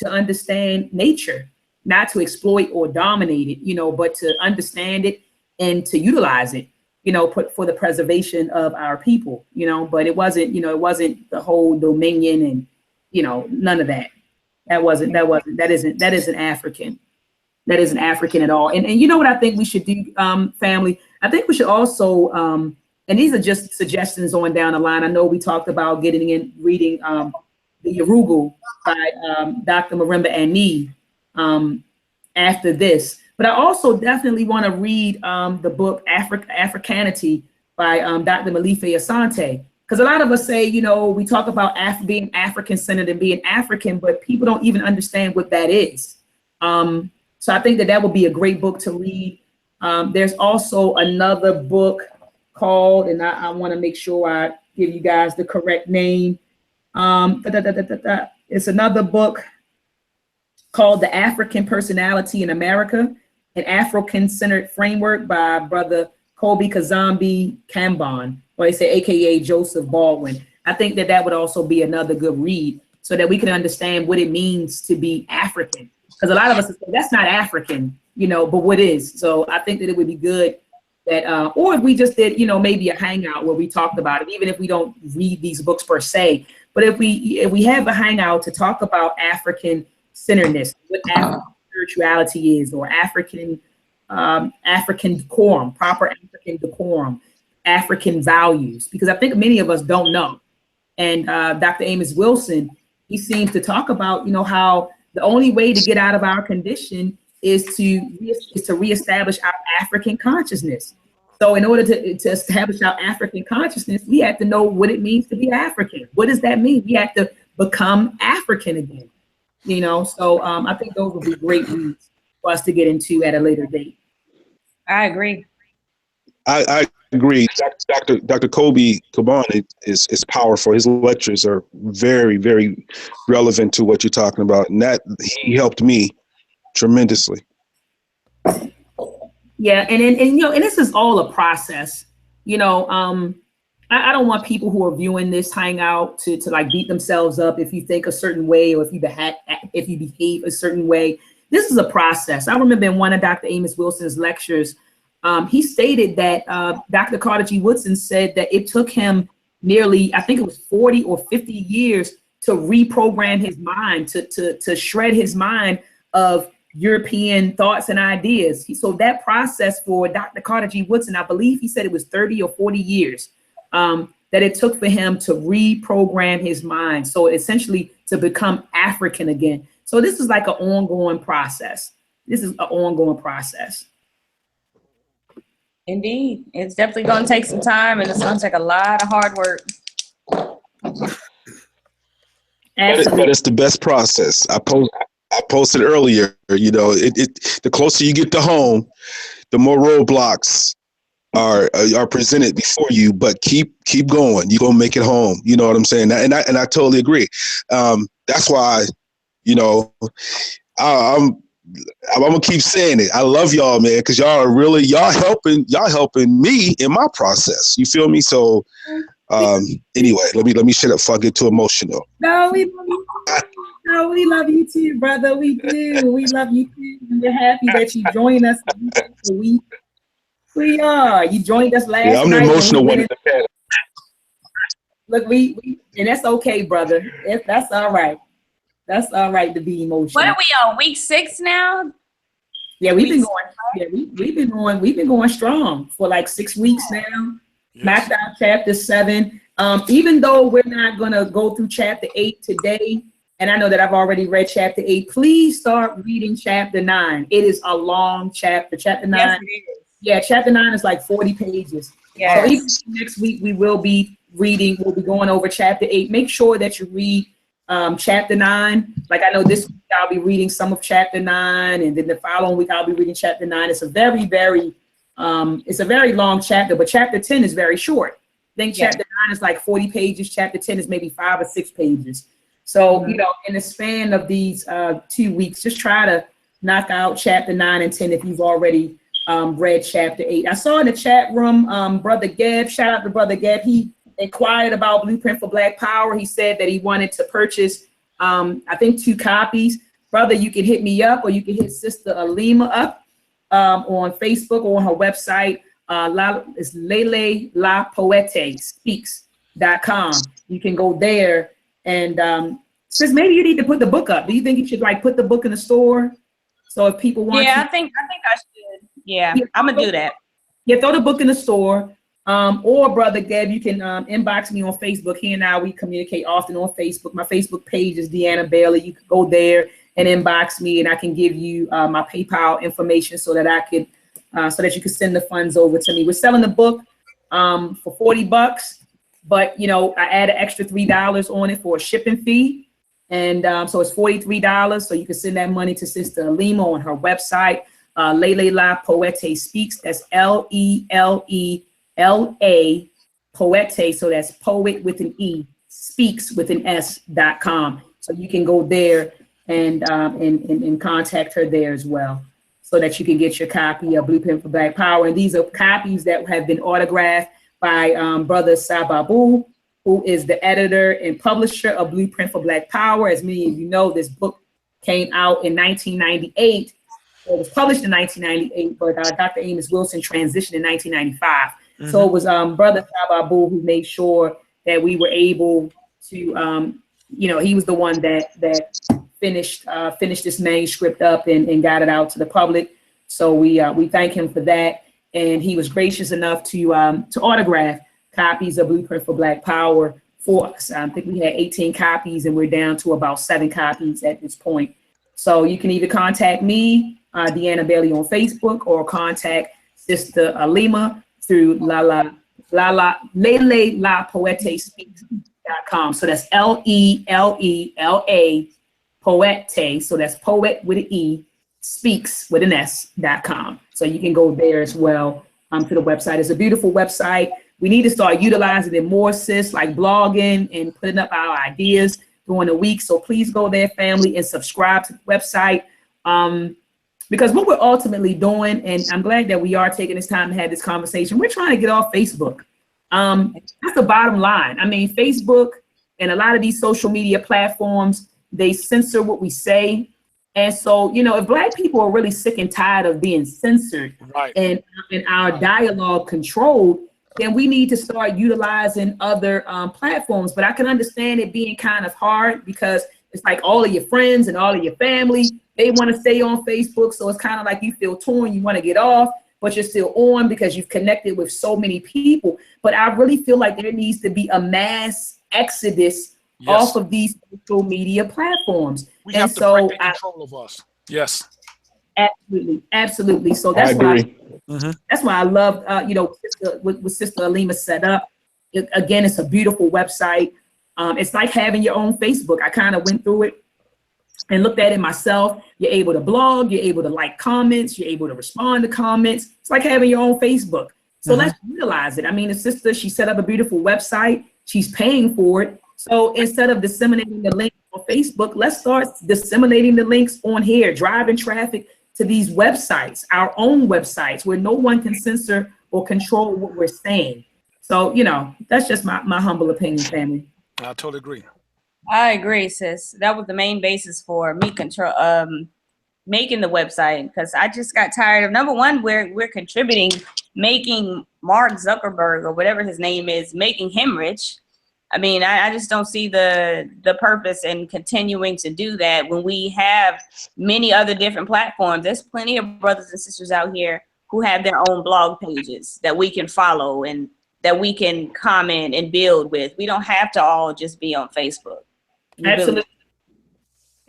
understand nature, not to exploit or dominate it, you know, but to understand it and to utilize it, you know, for the preservation of our people, you know. But it wasn't, you know, it wasn't the whole dominion and, you know, none of that. That isn't African. That isn't African at all. And you know what I think we should do, family? I think we should also, and these are just suggestions on down the line. I know we talked about reading the Yorugu by Dr. Marimba Ani after this. But I also definitely want to read the book Africanity by Dr. Malife Asante. Because a lot of us say, you know, we talk about being African-centered and being African, but people don't even understand what that is. So I think that would be a great book to read. There's also another book called, and I want to make sure I give you guys the correct name. It's another book called The African Personality in America, an African-centered framework by Brother Kobe Kazambi Kambon, or they say AKA Joseph Baldwin. I think that would also be another good read so that we can understand what it means to be African. Because a lot of us say that's not African, you know, but what is? So I think that it would be good that, or if we just did, you know, maybe a hangout where we talked about it, even if we don't read these books per se, but if we have a hangout to talk about African centeredness, what African spirituality is, or African decorum, proper African decorum, African values, because I think many of us don't know. And Dr. Amos Wilson, he seems to talk about, you know, how the only way to get out of our condition is to reestablish our African consciousness. So in order to establish our African consciousness, we have to know what it means to be African. What does that mean? We have to become African again, you know? So I think those would be great reads for us to get into at a later date. I agree. I agree. Dr. Kobe Kabon is powerful. His lectures are very, very relevant to what you're talking about. And that he helped me tremendously. Yeah, and you know, and this is all a process. You know, I don't want people who are viewing this hangout to like beat themselves up if you think a certain way or if you behave a certain way. This is a process. I remember in one of Dr. Amos Wilson's lectures, he stated that Dr. Carter G. Woodson said that it took him nearly, I think it was 40 or 50 years to reprogram his mind, to shred his mind of European thoughts and ideas. So that process for Dr. Carter G. Woodson, I believe he said it was 30 or 40 years that it took for him to reprogram his mind. So essentially to become African again. So this is like an ongoing process. This is an ongoing process. Indeed. It's definitely going to take some time, and it's going to take a lot of hard work. But it's the best process. I posted earlier, you know, the closer you get to home, the more roadblocks are presented before you, but keep going. You're gonna make it home. You know what I'm saying? And I totally agree. That's why, you know, I'm gonna keep saying it. I love y'all, man, because y'all helping me in my process. You feel me? So anyway, let me shut up before I get too emotional. No, we love you. No, we love you too, brother. We do. We love you too. We're happy that you joined us a week. We are. You joined us last night. I'm the emotional one. Look, we and that's okay, brother. That's all right. That's all right to be emotional. What are we on, week 6 now? Yeah, we've been going. Yeah, we've been going strong for like 6 weeks now. Yes. Knocked out chapter 7. Even though we're not gonna go through chapter 8 today, and I know that I've already read chapter 8. Please start reading chapter 9. It is a long chapter. Chapter 9. Yes, it is. Yeah, chapter 9 is like 40 pages. Yes. So even next week we will be reading. We'll be going over chapter 8. Make sure that you read chapter 9. Like I know this week I'll be reading some of chapter 9, and then the following week I'll be reading chapter 9. It's a very, very it's a very long chapter, but chapter 10 is very short. think chapter 9 is like 40 pages. Chapter 10 is maybe 5 or 6 pages. So, you know, in the span of these 2 weeks, just try to knock out chapter 9 and 10 if you've already read chapter 8. I saw in the chat room, Brother Geb, shout out to Brother Geb. He inquired about Blueprint for Black Power. He said that he wanted to purchase, I think, 2 copies. Brother, you can hit me up, or you can hit Sister Alima up on Facebook or on her website. It's Lele La Poete Speaks.com. You can go there, and sis, maybe you need to put the book up. Do you think you should like put the book in the store? So if people want I think I should. Yeah, I'm gonna do that. Yeah, throw the book in the store. Or Brother Geb, you can inbox me on Facebook. He and I, we communicate often on Facebook. My Facebook page is Deanna Bailey. You can go there and inbox me, and I can give you my PayPal information so that I can, so that you can send the funds over to me. We're selling the book for $40, but you know, I add an extra $3 on it for a shipping fee, and so it's $43. So you can send that money to Sister Alima on her website. Lele La Poete Speaks. That's L-E-L-E-L-A Poete. So that's poet with an E, speaks with an S.com. So you can go there and contact her there as well, so that you can get your copy of Blueprint for Black Power. And these are copies that have been autographed by Brother Sababu, who is the editor and publisher of Blueprint for Black Power. As many of you know, this book came out in 1998. It was published in 1998, but Dr. Amos Wilson transitioned in 1995. Mm-hmm. So it was Brother Sababu who made sure that we were able to, you know, he was the one that finished this manuscript up and got it out to the public. So we thank him for that. And he was gracious enough to autograph copies of Blueprint for Black Power for us. I think we had 18 copies, and we're down to about 7 copies at this point. So you can either contact me, Deanna Bailey, on Facebook, or contact Sister Alima through Lele La Poete Speaks.com. So that's L-E-L-E-L-A Poete. So that's poet with an E, speaks with an S.com. So you can go there as well to the website. It's a beautiful website. We need to start utilizing it more, sis, like blogging and putting up our ideas during the week. So please go there, family, and subscribe to the website. Because what we're ultimately doing, and I'm glad that we are taking this time to have this conversation, we're trying to get off Facebook. That's the bottom line. I mean, Facebook and a lot of these social media platforms, they censor what we say. And so, you know, if Black people are really sick and tired of being censored, right, and our dialogue controlled, then we need to start utilizing other platforms. But I can understand it being kind of hard, because it's like all of your friends and all of your family, they want to stay on Facebook. So it's kind of like you feel torn, you want to get off, but you're still on because you've connected with so many people. But I really feel like there needs to be a mass exodus, yes, off of these social media platforms. We have to break the control of us. Yes. Absolutely, absolutely. So that's why that's why I love, you know, what Sister Alima set up. Again, it's a beautiful website. It's like having your own Facebook. I kind of went through it and looked at it myself. You're able to blog, you're able to like comments, you're able to respond to comments. It's like having your own Facebook. So let's utilize it. I mean, the sister, she set up a beautiful website. She's paying for it. So instead of disseminating the link on Facebook, let's start disseminating the links on here, driving traffic to these websites, our own websites, where no one can censor or control what we're saying. So, you know, that's just my humble opinion, family. I totally agree. I agree, sis. That was the main basis for me making the website, because I just got tired of, number one, we're contributing, making Mark Zuckerberg, or whatever his name is, making him rich. I mean, I just don't see the purpose in continuing to do that when we have many other different platforms. There's plenty of brothers and sisters out here who have their own blog pages that we can follow and that we can comment and build with. We don't have to all just be on Facebook. Absolutely.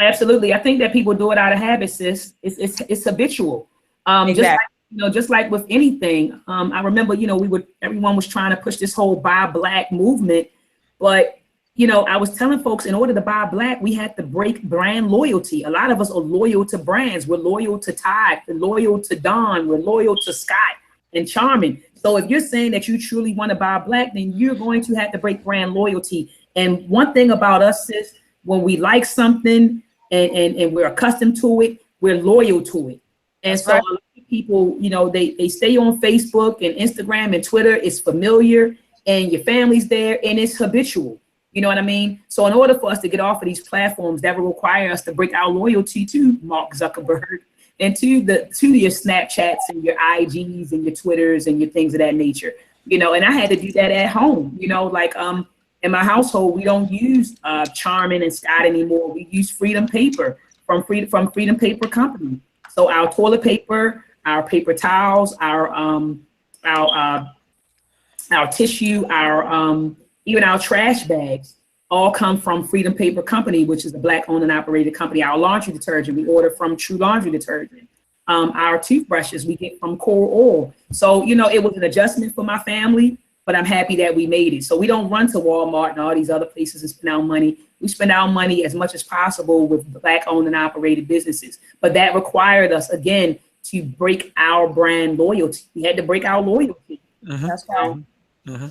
Absolutely. I think that people do it out of habit, sis. It's habitual. Exactly. Just like with anything. I remember, everyone was trying to push this whole buy black movement, but I was telling folks, in order to buy black, we had to break brand loyalty. A lot of us are loyal to brands. We're loyal to Tide. We're loyal to Dawn. We're loyal to Scott and Charmin. So if you're saying that you truly want to buy black, then you're going to have to break brand loyalty. And one thing about us is when we like something and we're accustomed to it, we're loyal to it. And That's so right. a lot of people, you know, they stay on Facebook and Instagram and Twitter. It's familiar and your family's there and it's habitual. You know what I mean? So in order for us to get off of these platforms, that will require us to break our loyalty to Mark Zuckerberg and to your Snapchats and your IGs and your Twitters and your things of that nature. You know, and I had to do that at home. You know, like in my household, we don't use Charmin and Scott anymore. We use Freedom Paper from Freedom Paper Company. So our toilet paper, our paper towels, our tissue, even our trash bags all come from Freedom Paper Company, which is a black owned and operated company. Our laundry detergent, we order from True Laundry Detergent. Our toothbrushes, we get from Core Oil. So, you know, it was an adjustment for my family, but I'm happy that we made it. So we don't run to Walmart and all these other places and spend our money. We spend our money as much as possible with black owned and operated businesses. But that required us, again, to break our brand loyalty. We had to break our loyalty. Mm-hmm. That's right. Mm-hmm.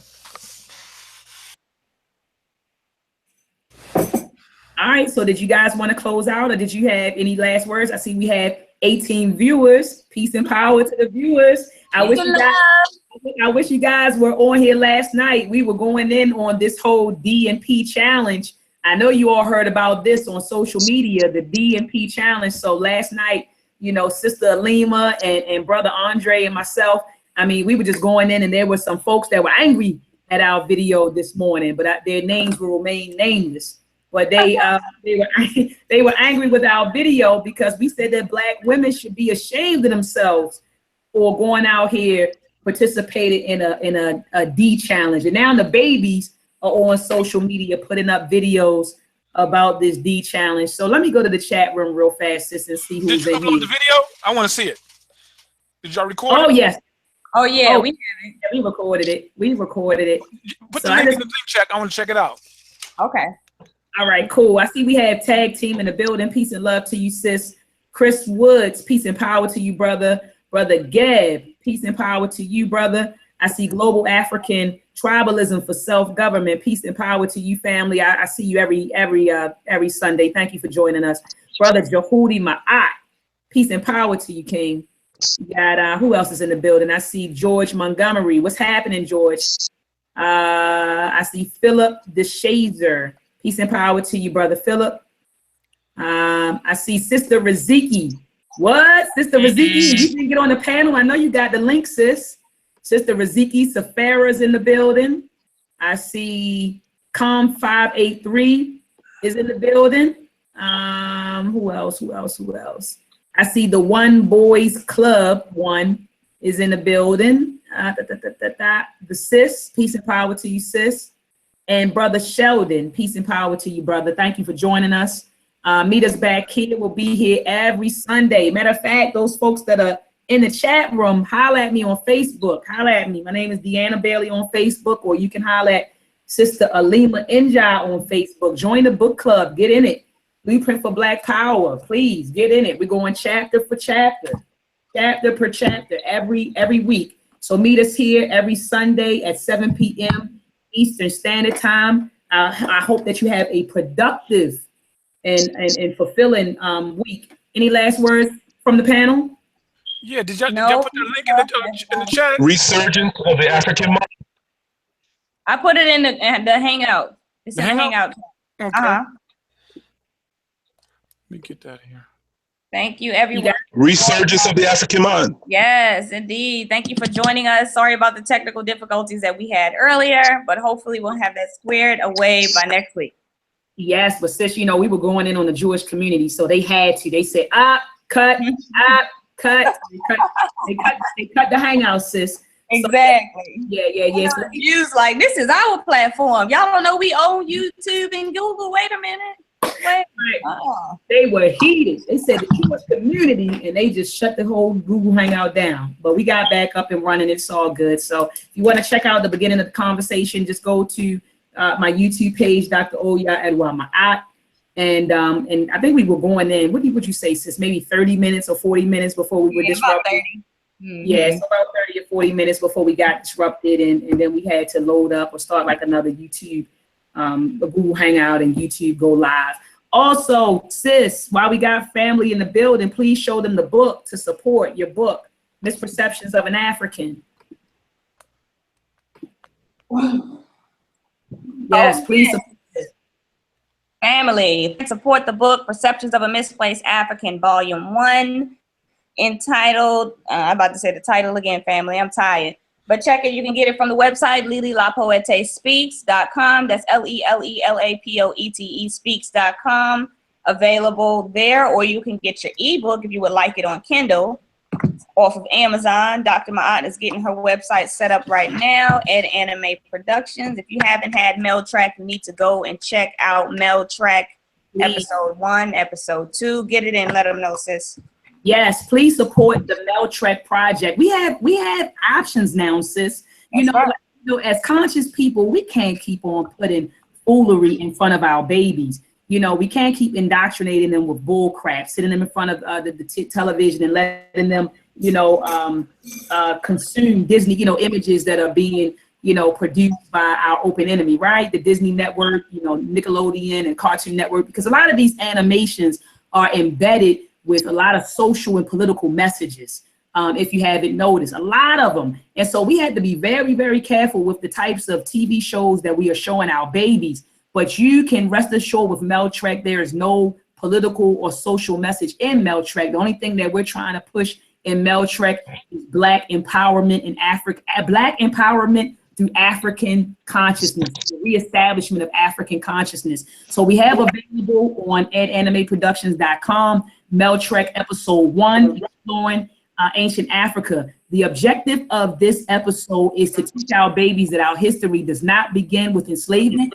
All right, so did you guys want to close out or did you have any last words? I see we have 18 viewers. Peace and power to the viewers. I wish you guys were on here last night. We were going in on this whole D&P challenge. I know you all heard about this on social media, the D&P challenge. So last night, you know, Sister Alima and Brother Andre and myself, I mean, we were just going in and there were some folks that were angry at our video this morning, but their names will remain nameless. But they were angry with our video because we said that black women should be ashamed of themselves for going out here participating in a D challenge. And now the babies are on social media putting up videos about this D challenge. So let me go to the chat room real fast, sis, and see who's in here. Did you upload the video? I want to see it. Did y'all record it? Oh yes. Oh yeah, we recorded it. We recorded it. Put So the link in the link check. I want to check it out. Okay. All right, cool. I see we have tag team in the building. Peace and love to you, sis. Chris Woods, peace and power to you, brother. Brother Gab, peace and power to you, brother. I see Global African Tribalism for Self-Government. Peace and power to you, family. I see you every Sunday. Thank you for joining us. Brother Jehudi Ma'at, peace and power to you, King. You got who else is in the building? I see George Montgomery. What's happening, George? I see Philip DeShazer. Peace and power to you, brother Philip. I see Sister Raziki. What? Sister Raziki, you didn't get on the panel. I know you got the link, sis. Sister Raziki Safara's in the building. I see Com583 is in the building. Who else? I see the One Boys Club one is in the building. The sis, peace and power to you, sis. And Brother Sheldon, peace and power to you, brother. Thank you for joining us. Meet us back here. We'll be here every Sunday. Matter of fact, those folks that are in the chat room, holler at me on Facebook. Holler at me. My name is Deanna Bailey on Facebook, or you can holler at Sister Alima Inja on Facebook. Join the book club. Get in it. Blueprint for Black Power. Please get in it. We're going chapter for chapter, chapter per chapter every week. So meet us here every Sunday at 7 p.m. Eastern Standard Time. I hope that you have a productive and fulfilling week. Any last words from the panel? Yeah, did y'all put the link in the chat? Resurgence of the African mind. I put it in the Hangout. It's in the Hangout. Okay. Let me get that here. Thank you, everyone. Resurgence of the African mind. Yes, indeed. Thank you for joining us. Sorry about the technical difficulties that we had earlier, but hopefully we'll have that squared away by next week. Yes, but sis, you know, we were going in on the Jewish community, so they had to. They said, cut. They cut the Hangout, sis. Exactly. So, yeah. So use like, this is our platform. Y'all don't know we own YouTube and Google. Wait a minute. Right. They were heated. They said the Jewish community, and they just shut the whole Google Hangout down. But we got back up and running. It's all good. So if you want to check out the beginning of the conversation, just go to my YouTube page, Dr. Maat. And I think we were going in. What would you say, sis? Maybe 30 minutes or 40 minutes before we were disrupted. Yeah, so about 30 or 40 minutes before we got disrupted, and then we had to load up or start like another YouTube, the Google Hangout and YouTube go live. Also, sis, while we got family in the building, please show them the book to support your book, Misperceptions of an African. Yes, please support this. Family, support the book, Perceptions of a Misplaced African, Volume 1. Entitled, I'm about to say the title again, family, I'm tired. But check it, you can get it from the website, lelilapoetespeaks.com. That's LELELAPOETE speaks.com. Available there, or you can get your ebook if you would like it on Kindle off of Amazon. Dr. Maat is getting her website set up right now at Anime Productions. If you haven't had Mel Track, you need to go and check out Mel Track episode 1, episode 2. Get it in, let them know, sis. Yes, please support the Mel Trek project. We have options now, sis. You know, as conscious people, we can't keep on putting foolery in front of our babies. You know, we can't keep indoctrinating them with bull crap, sitting them in front of the television and letting them, you know, consume Disney, you know, images that are being, you know, produced by our open enemy, right? The Disney Network, you know, Nickelodeon and Cartoon Network, because a lot of these animations are embedded with a lot of social and political messages, if you haven't noticed, a lot of them. And so we had to be very, very careful with the types of TV shows that we are showing our babies. But you can rest assured with Mel Trek, there is no political or social message in Mel Trek. The only thing that we're trying to push in Mel Trek is Black empowerment in Africa, Black empowerment through African consciousness, the reestablishment of African consciousness. So we have available on animeproductions.com, Mel Trek episode 1, exploring ancient Africa. The objective of this episode is to teach our babies that our history does not begin with enslavement,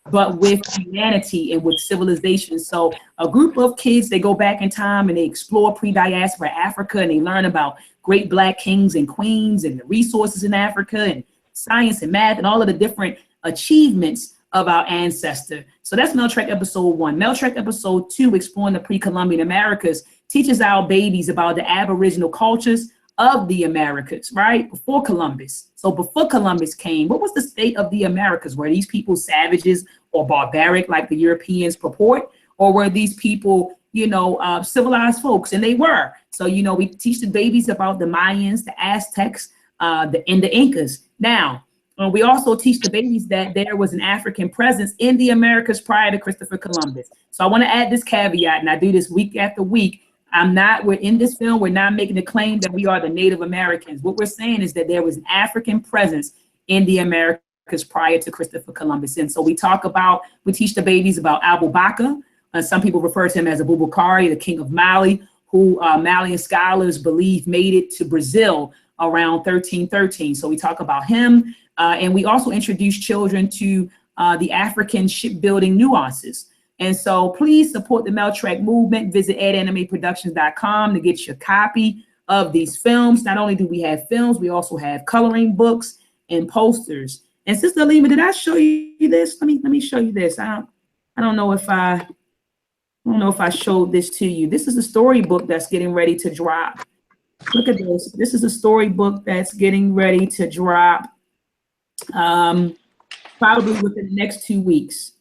but with humanity and with civilization. So a group of kids, they go back in time and they explore pre-diaspora Africa, and they learn about great Black kings and queens and the resources in Africa and science and math and all of the different achievements of our ancestor. So that's Mel Trek episode 1. Mel Trek episode 2, exploring the pre-Columbian Americas, teaches our babies about the Aboriginal cultures of the Americas, right? Before Columbus. So before Columbus came, what was the state of the Americas? Were these people savages or barbaric like the Europeans purport? Or were these people, you know, civilized folks? And they were. So, you know, we teach the babies about the Mayans, the Aztecs, and the Incas. Now, we also teach the babies that there was an African presence in the Americas prior to Christopher Columbus. So I want to add this caveat, and I do this week after week. We're in this film, we're not making the claim that we are the Native Americans. What we're saying is that there was an African presence in the Americas prior to Christopher Columbus. And so we teach the babies about Abu Bakr. Some people refer to him as Abubakari, the king of Mali, who Malian scholars believe made it to Brazil around 1313. So we talk about him. And we also introduce children to the African shipbuilding nuances. And so please support the Mel Trek movement. Visit animeproductions.com to get your copy of these films. Not only do we have films, we also have coloring books and posters. And Sister Alima, did I show you this? Let me show you this. I don't know if I showed this to you. This is a storybook that's getting ready to drop. Look at this. This is a storybook that's getting ready to drop probably within the next 2 weeks.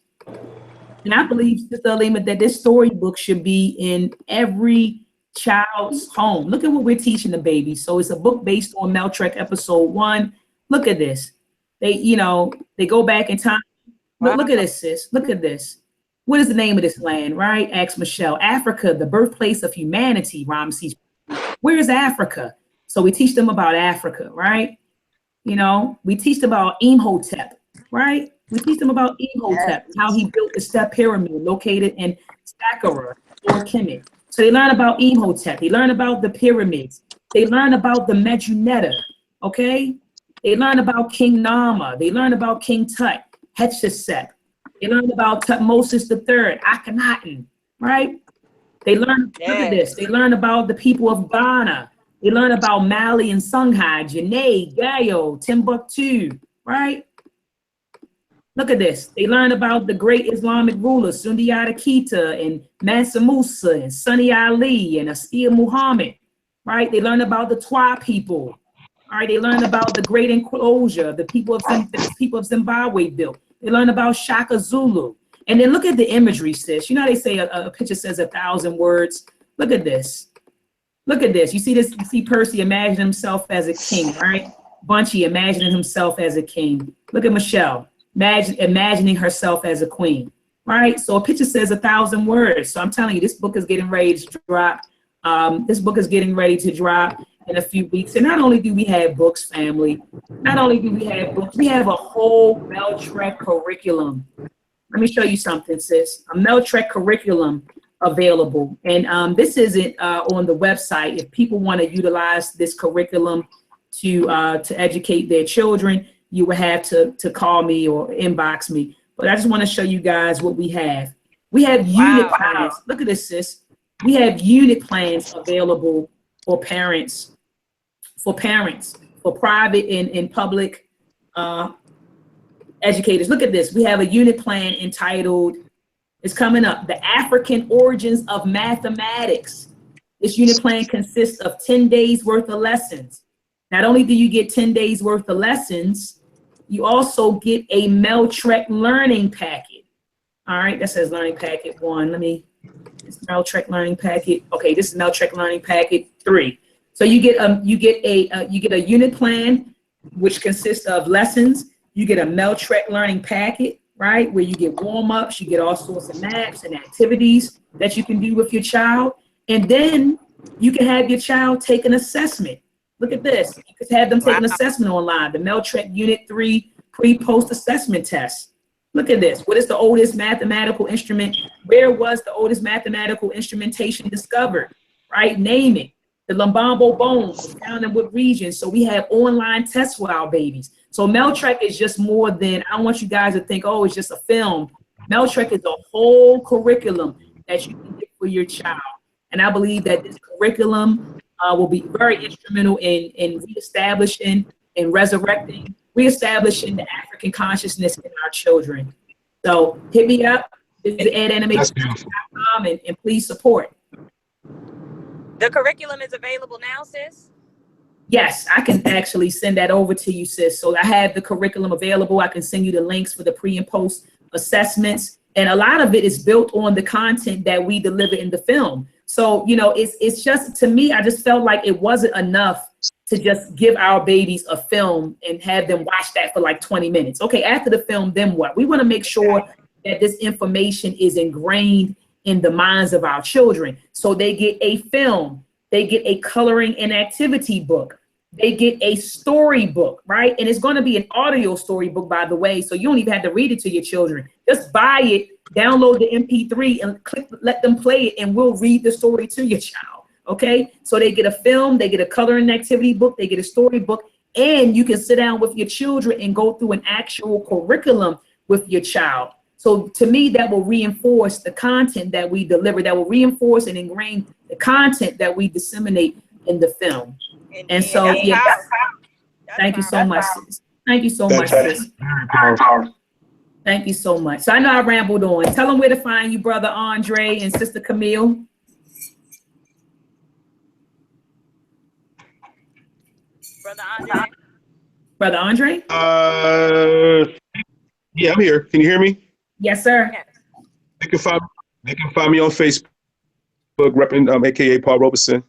And I believe, Sister Alima, that this storybook should be in every child's home. Look at what we're teaching the baby. So it's a book based on Mel Trek episode 1. Look at this. They go back in time. Look at this, sis. Look at this. What is the name of this land, right? Ask Michelle. Africa, the birthplace of humanity, Ramses. Where is Africa? So we teach them about Africa, right? You know, we teach them about Imhotep, right? We teach them about Imhotep, how he built the step pyramid located in Saqqara or Kemet. So they learn about Imhotep. They learn about the pyramids. They learn about the Medjugorje, okay? They learn about King Nama. They learn about King Tut, Hatshepsut. They learn about Tutmosis III, Akhenaten, right? They learn, look at this. They learn about the people of Ghana. They learn about Mali and Songhai, Janae, Gayo, Timbuktu, right? Look at this. They learn about the great Islamic rulers, Sundiata Keita and Mansa Musa and Sunni Ali and Askia Muhammad, right? They learn about the Twa people. All right, they learn about the Great Enclosure, the people of Zimbabwe built. They learn about Shaka Zulu. And then look at the imagery, sis. You know how they say a picture says 1,000 words? Look at this. Look at this. You see this? You see Percy imagining himself as a king, right? Bunchy imagining himself as a king. Look at Michelle, imagining herself as a queen, right? So a picture says 1,000 words. So I'm telling you, this book is getting ready to drop. This book is getting ready to drop in a few weeks. And not only do we have books, family, not only do we have books, we have a whole Meltrek curriculum. Let me show you something, sis. A Meltrek curriculum available. And this isn't on the website. If people want to utilize this curriculum to educate their children, you will have to call me or inbox me. But I just want to show you guys what we have. We have unit plans. Look at this, sis. We have unit plans available for parents, for private and public educators. Look at this. We have a unit plan entitled, it's coming up, The African Origins of Mathematics. This unit plan consists of 10 days worth of lessons. Not only do you get 10 days worth of lessons, you also get a Meltrek learning packet. All right, that says learning packet 1. It's Meltrek learning packet. Okay, this is Meltrek learning packet 3. So you get a unit plan, which consists of lessons. You get a Meltrek learning packet, right, where you get warm-ups, you get all sorts of maps and activities that you can do with your child. And then you can have your child take an assessment. Look at this. You could have them take an assessment online, the Meltrek Unit 3 pre-post assessment test. Look at this. What is the oldest mathematical instrument? Where was the oldest mathematical instrumentation discovered? Right? Name it. The Lumbambo Bones was found in what region? So we have online tests for our babies. So Meltrek is just more than, I don't want you guys to think, oh, it's just a film. Meltrek is a whole curriculum that you can get for your child. And I believe that this curriculum will be very instrumental in reestablishing and reestablishing the African consciousness in our children. So hit me up. This is edanimation.com and please support. The curriculum is available now, sis? Yes, I can actually send that over to you, sis. So I have the curriculum available. I can send you the links for the pre and post assessments. And a lot of it is built on the content that we deliver in the film. So, you know, it's just, to me, I just felt like it wasn't enough to just give our babies a film and have them watch that for like 20 minutes. Okay, after the film, then what? We want to make sure that this information is ingrained in the minds of our children. So they get a film, they get a coloring and activity book, they get a storybook, right? And it's going to be an audio storybook, by the way, so you don't even have to read it to your children. Just buy it, download the MP3 and let them play it, and we'll read the story to your child. Okay, so they get a film, they get a coloring activity book, they get a storybook, and you can sit down with your children and go through an actual curriculum with your child. So to me, that will reinforce the content that we deliver, that will reinforce and ingrain the content that we disseminate in the film. And so, yeah, thank you so much, sis. Thank you so much, sis. Thank you so much. So I know I rambled on. Tell them where to find you, Brother Andre and Sister Camille. Brother Andre? Brother Andre? Yeah, I'm here. Can you hear me? Yes, sir. They can find me on Facebook, repping AKA Paul Robeson.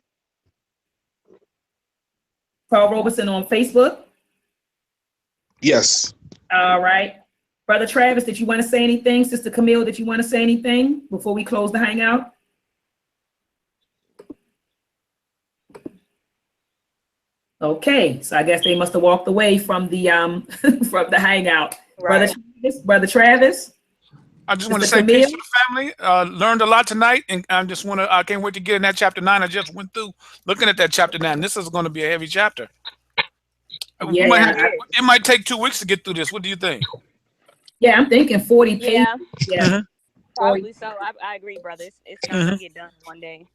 Paul Robeson on Facebook? Yes. All right. Brother Travis, did you want to say anything? Sister Camille, did you want to say anything before we close the hangout? Okay, so I guess they must have walked away from the from the hangout. Right. Brother Travis. I just want to say peace to the family. Learned a lot tonight, and I can't wait to get in that chapter 9. I just went through looking at that chapter 9. This is going to be a heavy chapter. Yeah, it might take 2 weeks to get through this. What do you think? Yeah, I'm thinking 40 pages. Yeah. Mm-hmm. Probably so. I agree, brother. It's not going to get done one day.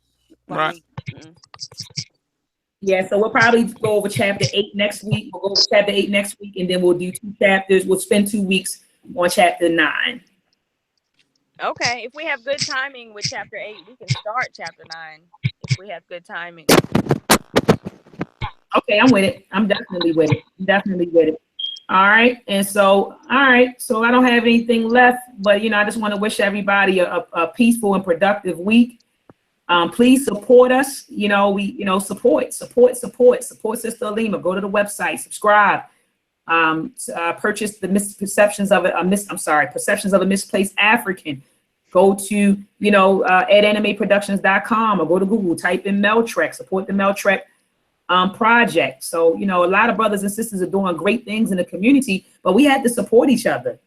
Right. Yeah, so we'll probably go over chapter 8 next week. We'll go over chapter 8 next week, and then we'll do 2 chapters. We'll spend 2 weeks on chapter 9. Okay, if we have good timing with chapter 8, we can start chapter 9 if we have good timing. Okay, I'm with it. I'm definitely with it. Definitely with it. All right. And so, all right. So I don't have anything left, but I just want to wish everybody a peaceful and productive week. Please support us. Support Sister Alima. Go to the website, subscribe. Purchase the Perceptions of a Misplaced African. Go to adanimeproductions.com or go to Google, type in Meltrek, support the Meltrek project. So a lot of brothers and sisters are doing great things in the community, but we have to support each other.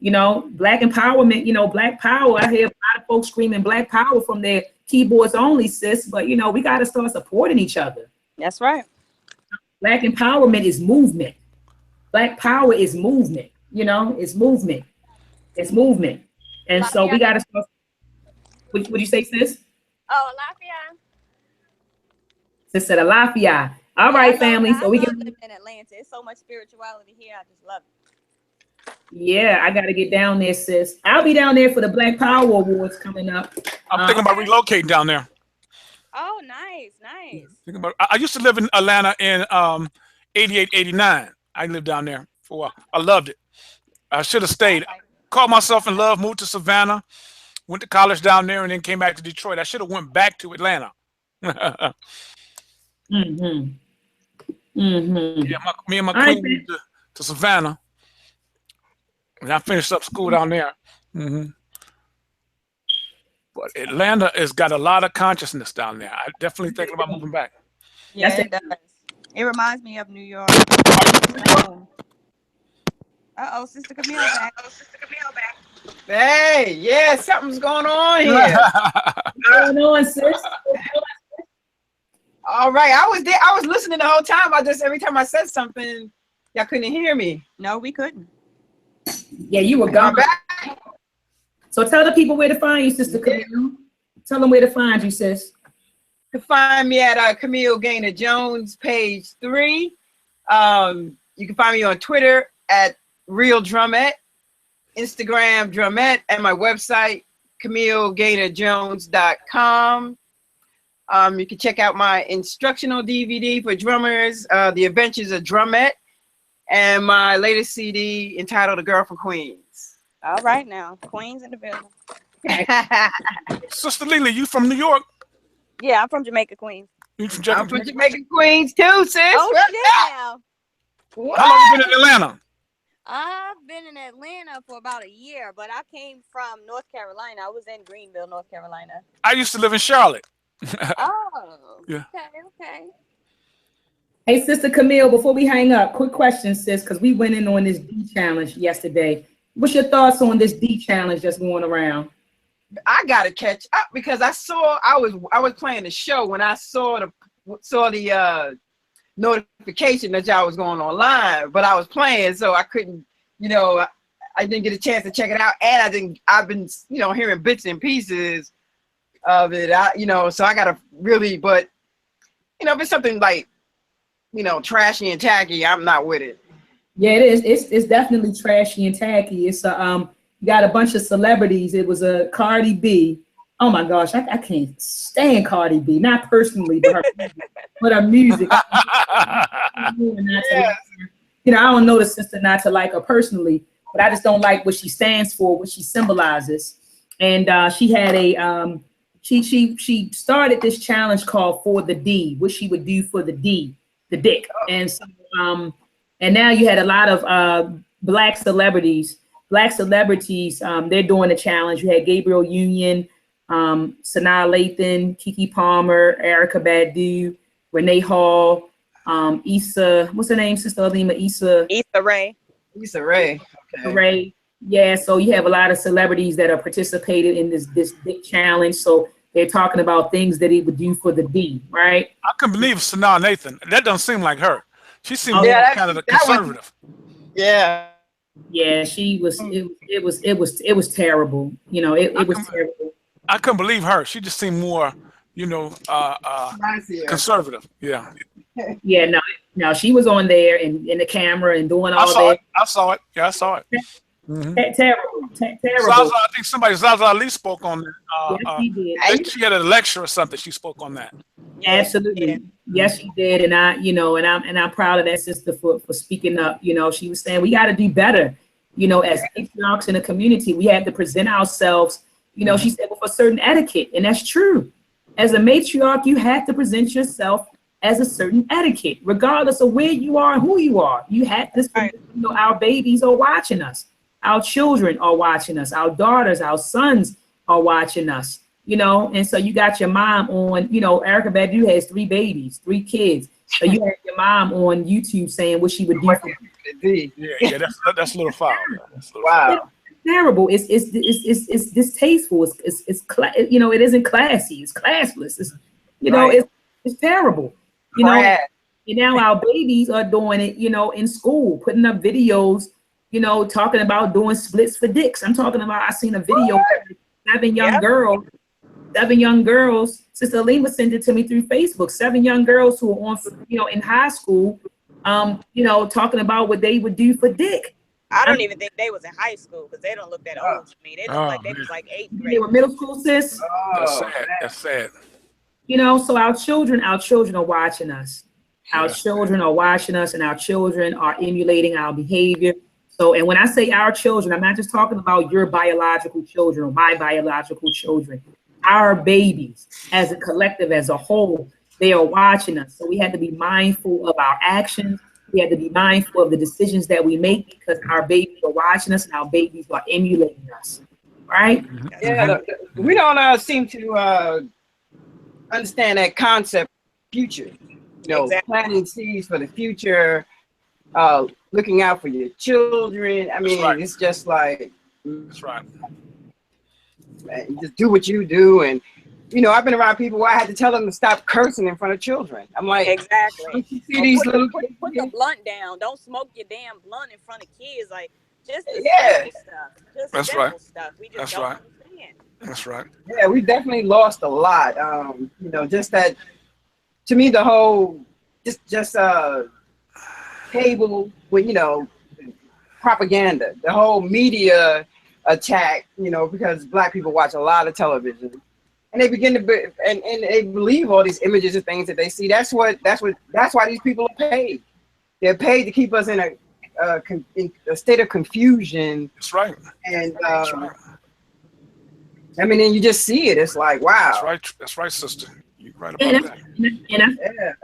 Black empowerment, Black power. I hear a lot of folks screaming Black power from their keyboards only, sis, but we got to start supporting each other. That's right. Black empowerment is movement. Black power is movement. It's movement. It's movement. And so we got to start. What you say, sis? Oh, Lafayette. Sis said Lafayette. All right, family. So we can live in Atlanta. It's so much spirituality here. I just love it. Yeah, I got to get down there, sis. I'll be down there for the Black Power Awards coming up. I'm thinking about relocating down there. Oh, nice. I used to live in Atlanta in 88, 89. I lived down there for a while. I loved it. I should have stayed. Called myself in love, moved to Savannah, went to college down there, and then came back to Detroit. I should have went back to Atlanta. Yeah, me and my queen moved to Savannah, and I finished up school down there. But Atlanta has got a lot of consciousness down there. I definitely thinking about moving back. Yeah, it does. It reminds me of New York. Uh-oh, Sister Camille back. Hey, yeah, something's going on here. What's going on, sis? All right, I was there. I was listening the whole time. Every time I said something, y'all couldn't hear me. No, we couldn't. Yeah, you were gone. Back. So tell the people where to find you, Sister Camille. Tell them where to find you, sis. You can find me at Camille Gaynor Jones, page 3. You can find me on Twitter at Real Drumette, Instagram Drumette, and my website, CamilleGaynorJones.com. You can check out my instructional DVD for drummers, The Adventures of Drumette, and my latest CD entitled A Girl from Queens. All right now, Queens in the building. Sister Lily, you from New York? Yeah, I'm from Jamaica, Queens. You from Jamaica? I'm from Jamaica, Queens too, sis. Oh, shit now. How long you been in Atlanta? I've been in Atlanta for about a year, but I came from North Carolina. I was in Greenville, North Carolina. I used to live in Charlotte. Oh, yeah. Okay. Hey, Sister Camille, before we hang up, quick question, sis, because we went in on this D challenge yesterday. What's your thoughts on this D challenge that's going around? I gotta catch up because I was playing the show when I saw the notification that y'all was going online, but I was playing, so I couldn't, I didn't get a chance to check it out, and I've been hearing bits and pieces of it, so I gotta really, but if it's something like trashy and tacky, I'm not with it. Yeah, it is. It's definitely trashy and tacky. It's you got a bunch of celebrities. It was a Cardi B. Oh my gosh, I can't stand Cardi B. Not personally, but her music. I don't know the sister not to like her personally, but I just don't like what she stands for, what she symbolizes. And she had a she started this challenge called For the D, what she would do for the D, the dick. And so and now you had a lot of black celebrities. They're doing a challenge. You had Gabriel Union, Sanaa Lathan, Keke Palmer, Erykah Badu, Renee Hall, Issa, what's her name, Sister Alima? Issa Rae. Okay. Rae. Yeah, so you have a lot of celebrities that are participating in this big challenge. So they're talking about things that he would do for the D, right? I can believe Sanaa Lathan. That doesn't seem like her. She seemed more kind of conservative. Yeah, she was. It was terrible. It was terrible. I couldn't believe her. She just seemed more, conservative. Yeah. Yeah. No. She was on there and in the camera and doing all that. I saw it. Yeah, I saw it. Terrible. Zaza, I think Zaza Ali spoke on that. Yes, she did. She had a lecture or something. She spoke on that. Absolutely. Yes, she did, and I'm proud of that sister for speaking up. She was saying we got to do better. As patriarchs in the community, we have to present ourselves. She said with a certain etiquette, and that's true. As a matriarch, you have to present yourself as a certain etiquette, regardless of where you are and who you are. You have this. Our babies are watching us. Our children are watching us. Our daughters, our sons are watching us. And so you got your mom on, Erica Badu has 3 babies, 3 kids. So you have your mom on YouTube saying what she would do for you. Yeah, that's a little foul. Wow. It's terrible. It's distasteful. It isn't classy. It's classless. It's terrible. And now our babies are doing it, in school, putting up videos, talking about doing splits for dicks. I'm talking about, I seen a video of 7 young girls. Sister Alima sent it to me through Facebook. 7 young girls who are on, in high school, talking about what they would do for dick. I don't even think they was in high school because they don't look that old to me. They look like they was like 8th grade. They were middle school, sis. That's sad. So our children are watching us. Our children are watching us, and our children are emulating our behavior. So, and when I say our children, I'm not just talking about your biological children or my biological children. Our babies, as a collective, as a whole, they are watching us. So we have to be mindful of our actions. We have to be mindful of the decisions that we make because our babies are watching us and our babies are emulating us. Right? Yeah, we don't seem to understand that concept, future. Planting seeds for the future, looking out for your children. I mean, it's just like, that's right. Man, just do what you do. And, I've been around people where I had to tell them to stop cursing in front of children. I'm like, exactly. You see these little put the blunt down. Don't smoke your damn blunt in front of kids. Like, just the stuff. Just that's right. Stuff. We just that's don't right. understand. That's right. Yeah, we definitely lost a lot. Just that, to me, the whole, just cable with, propaganda, the whole media attack, because Black people watch a lot of television, and they begin to and they believe all these images and things that they see. That's why these people are paid. They're paid to keep us in a state of confusion. That's right. And I mean, and you just see it. It's like, wow. That's right, sister. You're right about that. And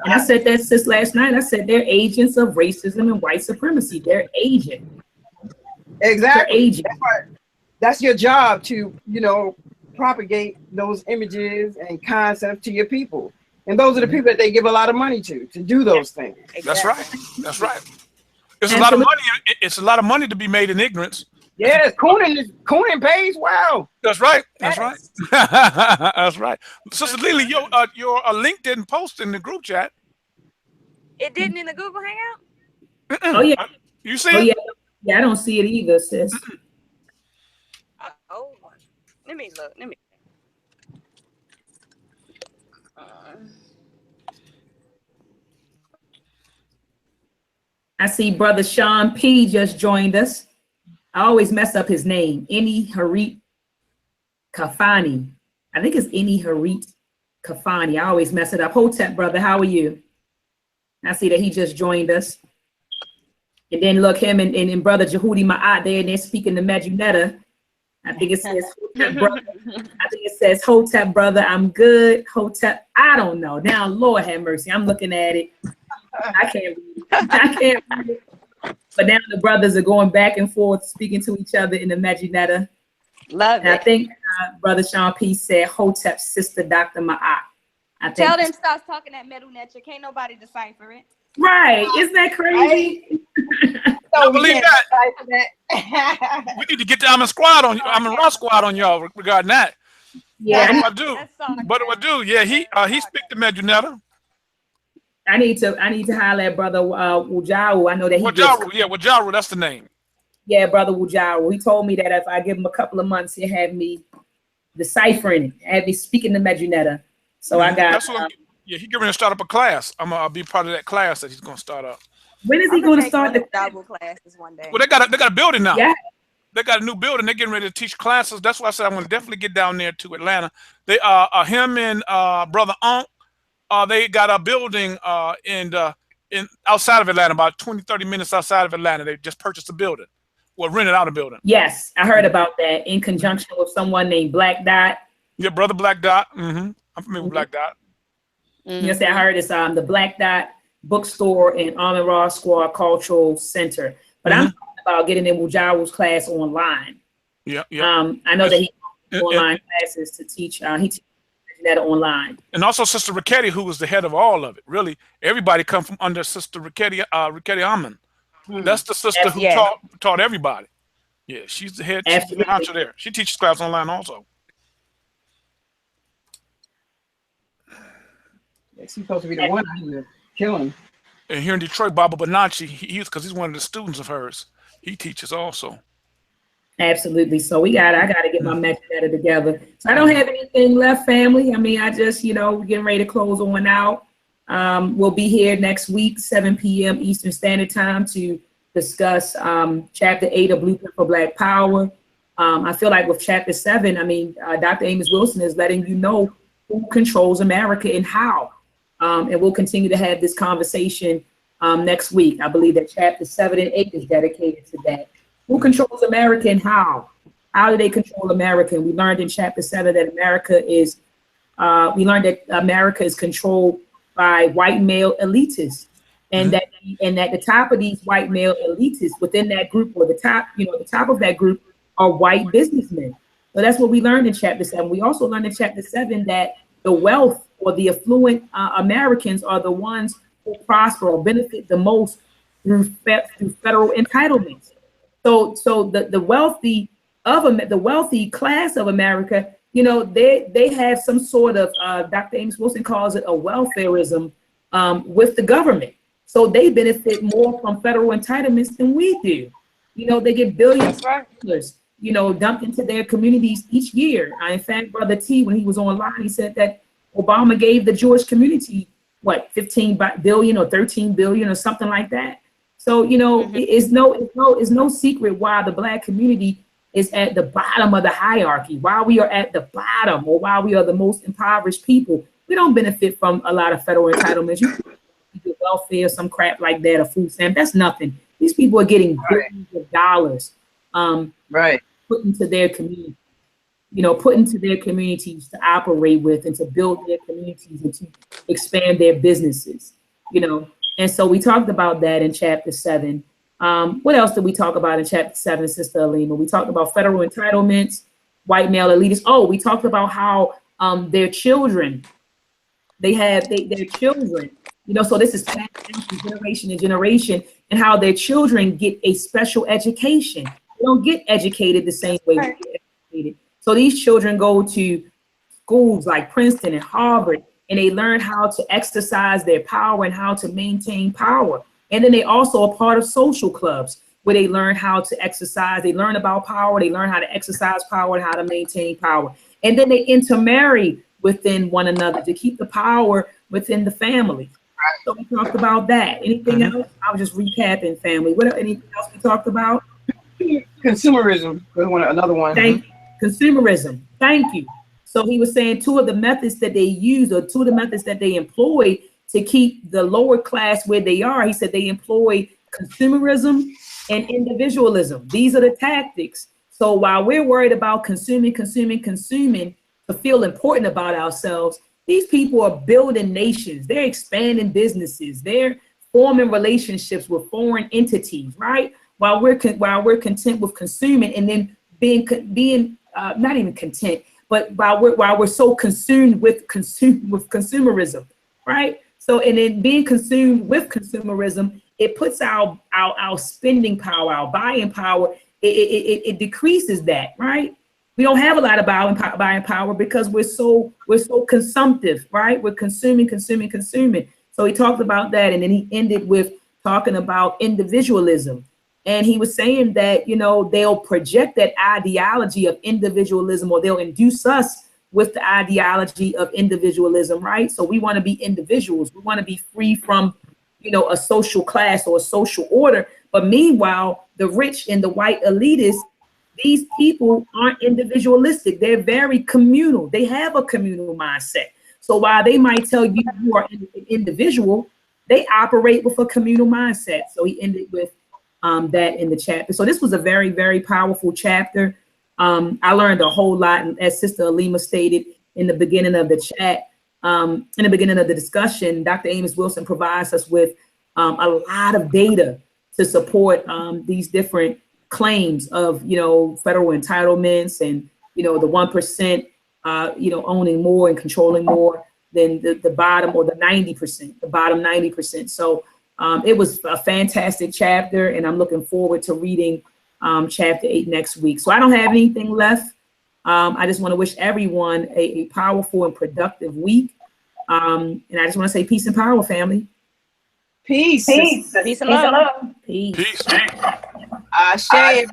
I said that since last night. I said they're agents of racism and white supremacy. They're agents. Exactly. They're agents. That's your job to, propagate those images and concepts to your people. And those are the people that they give a lot of money to do those things. Exactly. That's right. That's right. It's a lot of money. It's a lot of money to be made in ignorance. Yes, Coonan pays well. That's right. That's right. That's right. Sister Lily, your link didn't post in the group chat. It didn't in the Google Hangout? Oh yeah. You see it? Yeah, I don't see it either, sis. Oh, let me look. I see Brother Sean P just joined us. I always mess up his name. Ini Harit Kafani. I think it's Ini Harit Kafani. I always mess it up. Hotep, brother, how are you? I see that he just joined us. And then look, him and Brother Jehudi Ma'at there, and they're speaking to Medjunetta. I think it says Hotep, brother. I think it says Hotep, brother, I'm good. Hotep, I don't know. Now, Lord have mercy. I'm looking at it. I can't read it. But now the brothers are going back and forth, speaking to each other in the Medjunetta. Love and it. I think Brother Sean P said Hotep's sister, Dr. Maat. Tell them stop talking that Medjunetta. Can't nobody decipher it. Right. Isn't that crazy? I believe that. We need to get the Amin squad on squad on y'all regarding that. Yeah. What do I do? Yeah, he speak to Medjunetta. I need to holler at Brother Wujaru. I know that he Wujaru, that's the name. Yeah, Brother Wujaru. He told me that if I give him a couple of months, he'll have me deciphering it, have me speaking to Medjunetta. So I got he's going to start up a class. I'll be part of that class that he's going to start up. When is he going to start the double classes one day? Well, they got a building now. Yeah. They got a new building. They're getting ready to teach classes. That's why I said I'm going to definitely get down there to Atlanta. They him and Brother Onk they got a building in outside of Atlanta, about 20, 30 minutes outside of Atlanta. They just purchased a building. Well, rented out a building. Yes, I heard about that in conjunction with someone named Black Dot. Yeah, Brother Black Dot. I'm familiar with Black Dot. Yes, I heard it's the Black Dot bookstore and Armin Ross Squad Cultural Center. But I'm talking about getting in Mujawa's class online. Yeah. I know that he online classes to teach. He teaches that online. And also Sister Ricketti, who was the head of all of it. Really, everybody come from under Sister Ricketti Ammon. That's the sister who taught everybody. Yeah, she's the head. She's the honcho there. She teaches class online also. She's supposed to be the one who's killing. And here in Detroit, Baba Bonacci, because he's one of the students of hers. He teaches also. Absolutely. So I got to get my metadata together. So I don't have anything left, family. I mean, I just, getting ready to close on out. We'll be here next week, 7 p.m. Eastern Standard Time to discuss Chapter 8 of Blueprint for Black Power. I feel like with Chapter 7, I mean, Dr. Amos Wilson is letting you know who controls America and how. And we'll continue to have this conversation next week. I believe that Chapter 7 and 8 is dedicated to that. Who controls America and how? How do they control America? And we learned in Chapter 7 that America is controlled by white male elitists, and that at the top of these white male elitists within that group, or the top of that group, are white businessmen. So that's what we learned in Chapter 7. We also learned in Chapter 7 that the wealth or the affluent Americans are the ones who prosper or benefit the most through federal entitlements. So the wealthy class of America, they have some sort of Dr. Amos Wilson calls it a welfareism with the government. So they benefit more from federal entitlements than we do. They get billions of dollars, dumped into their communities each year. In fact, Brother T, when he was online, he said that Obama gave the Jewish community, 15 billion or 13 billion or something like that. So, it's no secret why the Black community is at the bottom of the hierarchy, why we are at the bottom, or why we are the most impoverished people. We don't benefit from a lot of federal entitlements. You get welfare, some crap like that, a food stamp. That's nothing. These people are getting billions of dollars put into their community, put into their communities to operate with and to build their communities and to expand their businesses, And so we talked about that in Chapter 7. What else did we talk about in Chapter 7, Sister Alima? We talked about federal entitlements, white male elitists. Oh, we talked about how their children, their children, so this is passed down from generation to generation, and how their children get a special education. They don't get educated the same way we get educated. So these children go to schools like Princeton and Harvard, and they learn how to exercise their power and how to maintain power. And then they also are part of social clubs where they learn how to exercise. They learn about power. They learn how to exercise power and how to maintain power. And then they intermarry within one another to keep the power within the family. So we talked about that. Anything else? I was just recapping, family. Anything else we talked about? Consumerism was another one. Consumerism. Thank you. So he was saying two of the methods that they use, or two of the methods that they employ to keep the lower class where they are. He said they employ consumerism and individualism. These are the tactics. So while we're worried about consuming to feel important about ourselves, these people are building nations. They're expanding businesses. They're forming relationships with foreign entities, right? While we're content with consuming, and then being not even content, but while we're so consumed with consumerism, right? So, and then being consumed with consumerism, it puts our spending power, our buying power, it decreases that, right? We don't have a lot of buying power because we're so consumptive, right? We're consuming. So he talked about that, and then he ended with talking about individualism. And he was saying that, they'll project that ideology of individualism, or they'll induce us with the ideology of individualism, right? So we want to be individuals. We want to be free from, a social class or a social order. But meanwhile, the rich and the white elitists, these people aren't individualistic. They're very communal. They have a communal mindset. So while they might tell you you are an individual, they operate with a communal mindset. So he ended with that in the chapter. So this was a very, very powerful chapter. I learned a whole lot, and as Sister Alima stated in the beginning of the chat, in the beginning of the discussion, Dr. Amos Wilson provides us with a lot of data to support these different claims of, federal entitlements and, the 1%, owning more and controlling more than the bottom, or the 90%, the bottom 90%. So it was a fantastic chapter, and I'm looking forward to reading chapter 8 next week. So I don't have anything left. I just want to wish everyone a powerful and productive week. And I just want to say peace and power, family. Peace. Peace and love. Peace. Peace. Everyone.